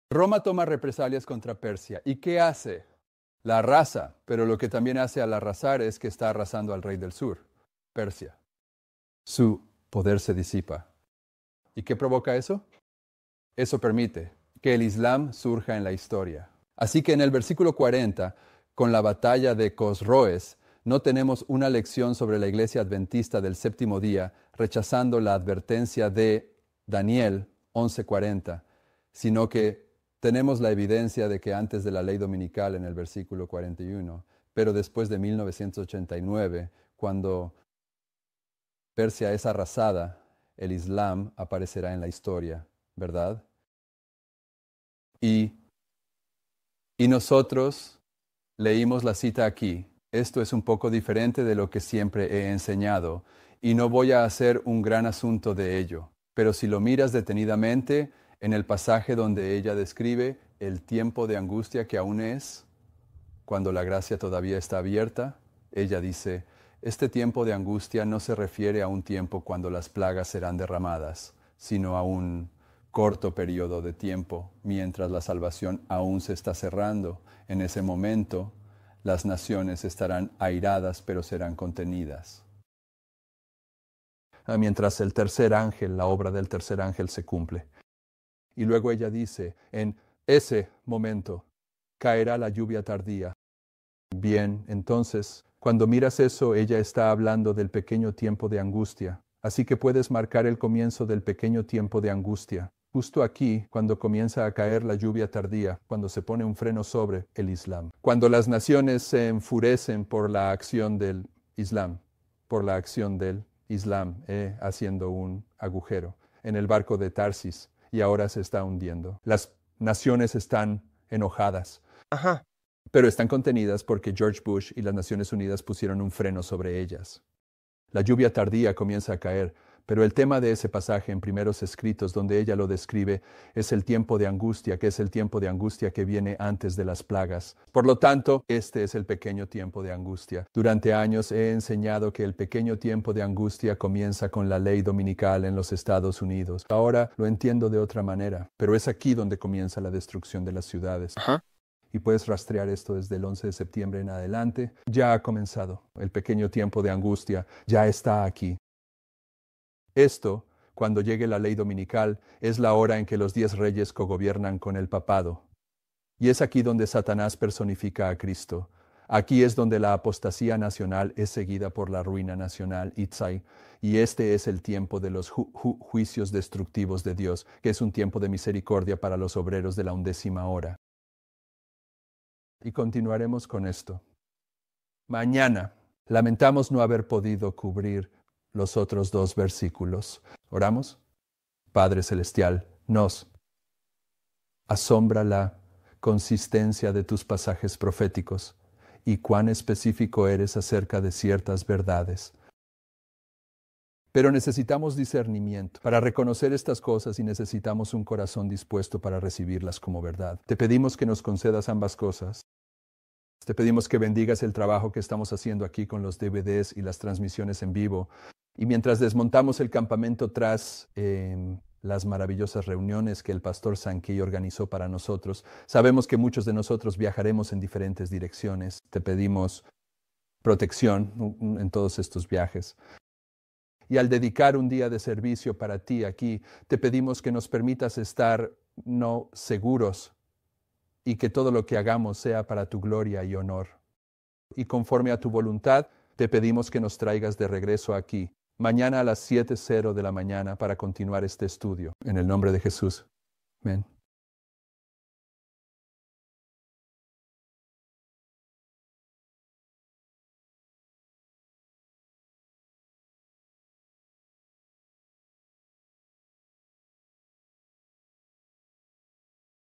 Roma toma represalias contra Persia. ¿Y qué hace? La arrasa, pero lo que también hace al arrasar es que está arrasando al rey del sur, Persia. Su poder se disipa. ¿Y qué provoca eso? Eso permite que el Islam surja en la historia. Así que en el versículo 40, con la batalla de Cosroes, no tenemos una lección sobre la iglesia adventista del séptimo día, rechazando la advertencia de Daniel 11:40, sino que tenemos la evidencia de que antes de la ley dominical en el versículo 41, pero después de 1989, cuando Persia es arrasada, el Islam aparecerá en la historia, ¿verdad? Y nosotros leímos la cita aquí. Esto es un poco diferente de lo que siempre he enseñado, y no voy a hacer un gran asunto de ello. Pero si lo miras detenidamente, en el pasaje donde ella describe el tiempo de angustia que aún es, cuando la gracia todavía está abierta, ella dice, este tiempo de angustia no se refiere a un tiempo cuando las plagas serán derramadas, sino a un corto periodo de tiempo, mientras la salvación aún se está cerrando. En ese momento, las naciones estarán airadas, pero serán contenidas. Mientras el tercer ángel, la obra del tercer ángel se cumple. Y luego ella dice, en ese momento caerá la lluvia tardía. Bien, entonces, cuando miras eso, ella está hablando del pequeño tiempo de angustia. Así que puedes marcar el comienzo del pequeño tiempo de angustia. Justo aquí, cuando comienza a caer la lluvia tardía, cuando se pone un freno sobre el Islam. Cuando las naciones se enfurecen por la acción del Islam, haciendo un agujero en el barco de Tarsis y ahora se está hundiendo. Las naciones están enojadas. Pero están contenidas porque George Bush y las Naciones Unidas pusieron un freno sobre ellas. La lluvia tardía comienza a caer, Pero el tema de ese pasaje en Primeros Escritos, donde ella lo describe, es el tiempo de angustia, que es el tiempo de angustia que viene antes de las plagas. Por lo tanto, este es el pequeño tiempo de angustia. Durante años he enseñado que el pequeño tiempo de angustia comienza con la ley dominical en los Estados Unidos. Ahora lo entiendo de otra manera, pero es aquí donde comienza la destrucción de las ciudades. Y puedes rastrear esto desde el 11 de septiembre en adelante. Ya ha comenzado. El pequeño tiempo de angustia ya está aquí. Esto, cuando llegue la ley dominical, es la hora en que los 10 reyes cogobiernan con el papado. Y es aquí donde Satanás personifica a Cristo. Aquí es donde la apostasía nacional es seguida por la ruina nacional, Itzai. Y este es el tiempo de los juicios destructivos de Dios, que es un tiempo de misericordia para los obreros de la 11ª hora. Y continuaremos con esto. Mañana, lamentamos no haber podido cubrir los otros 2 versículos. ¿Oramos? Padre Celestial, nos asombra la consistencia de tus pasajes proféticos y cuán específico eres acerca de ciertas verdades. Pero necesitamos discernimiento para reconocer estas cosas y necesitamos un corazón dispuesto para recibirlas como verdad. Te pedimos que nos concedas ambas cosas. Te pedimos que bendigas el trabajo que estamos haciendo aquí con los DVDs y las transmisiones en vivo. Y mientras desmontamos el campamento tras las maravillosas reuniones que el pastor Sankey organizó para nosotros, sabemos que muchos de nosotros viajaremos en diferentes direcciones. Te pedimos protección en todos estos viajes. Y al dedicar un día de servicio para ti aquí, te pedimos que nos permitas estar seguros y que todo lo que hagamos sea para tu gloria y honor. Y conforme a tu voluntad, te pedimos que nos traigas de regreso aquí, mañana a las 7:00 de la mañana para continuar este estudio. En el nombre de Jesús. Amén.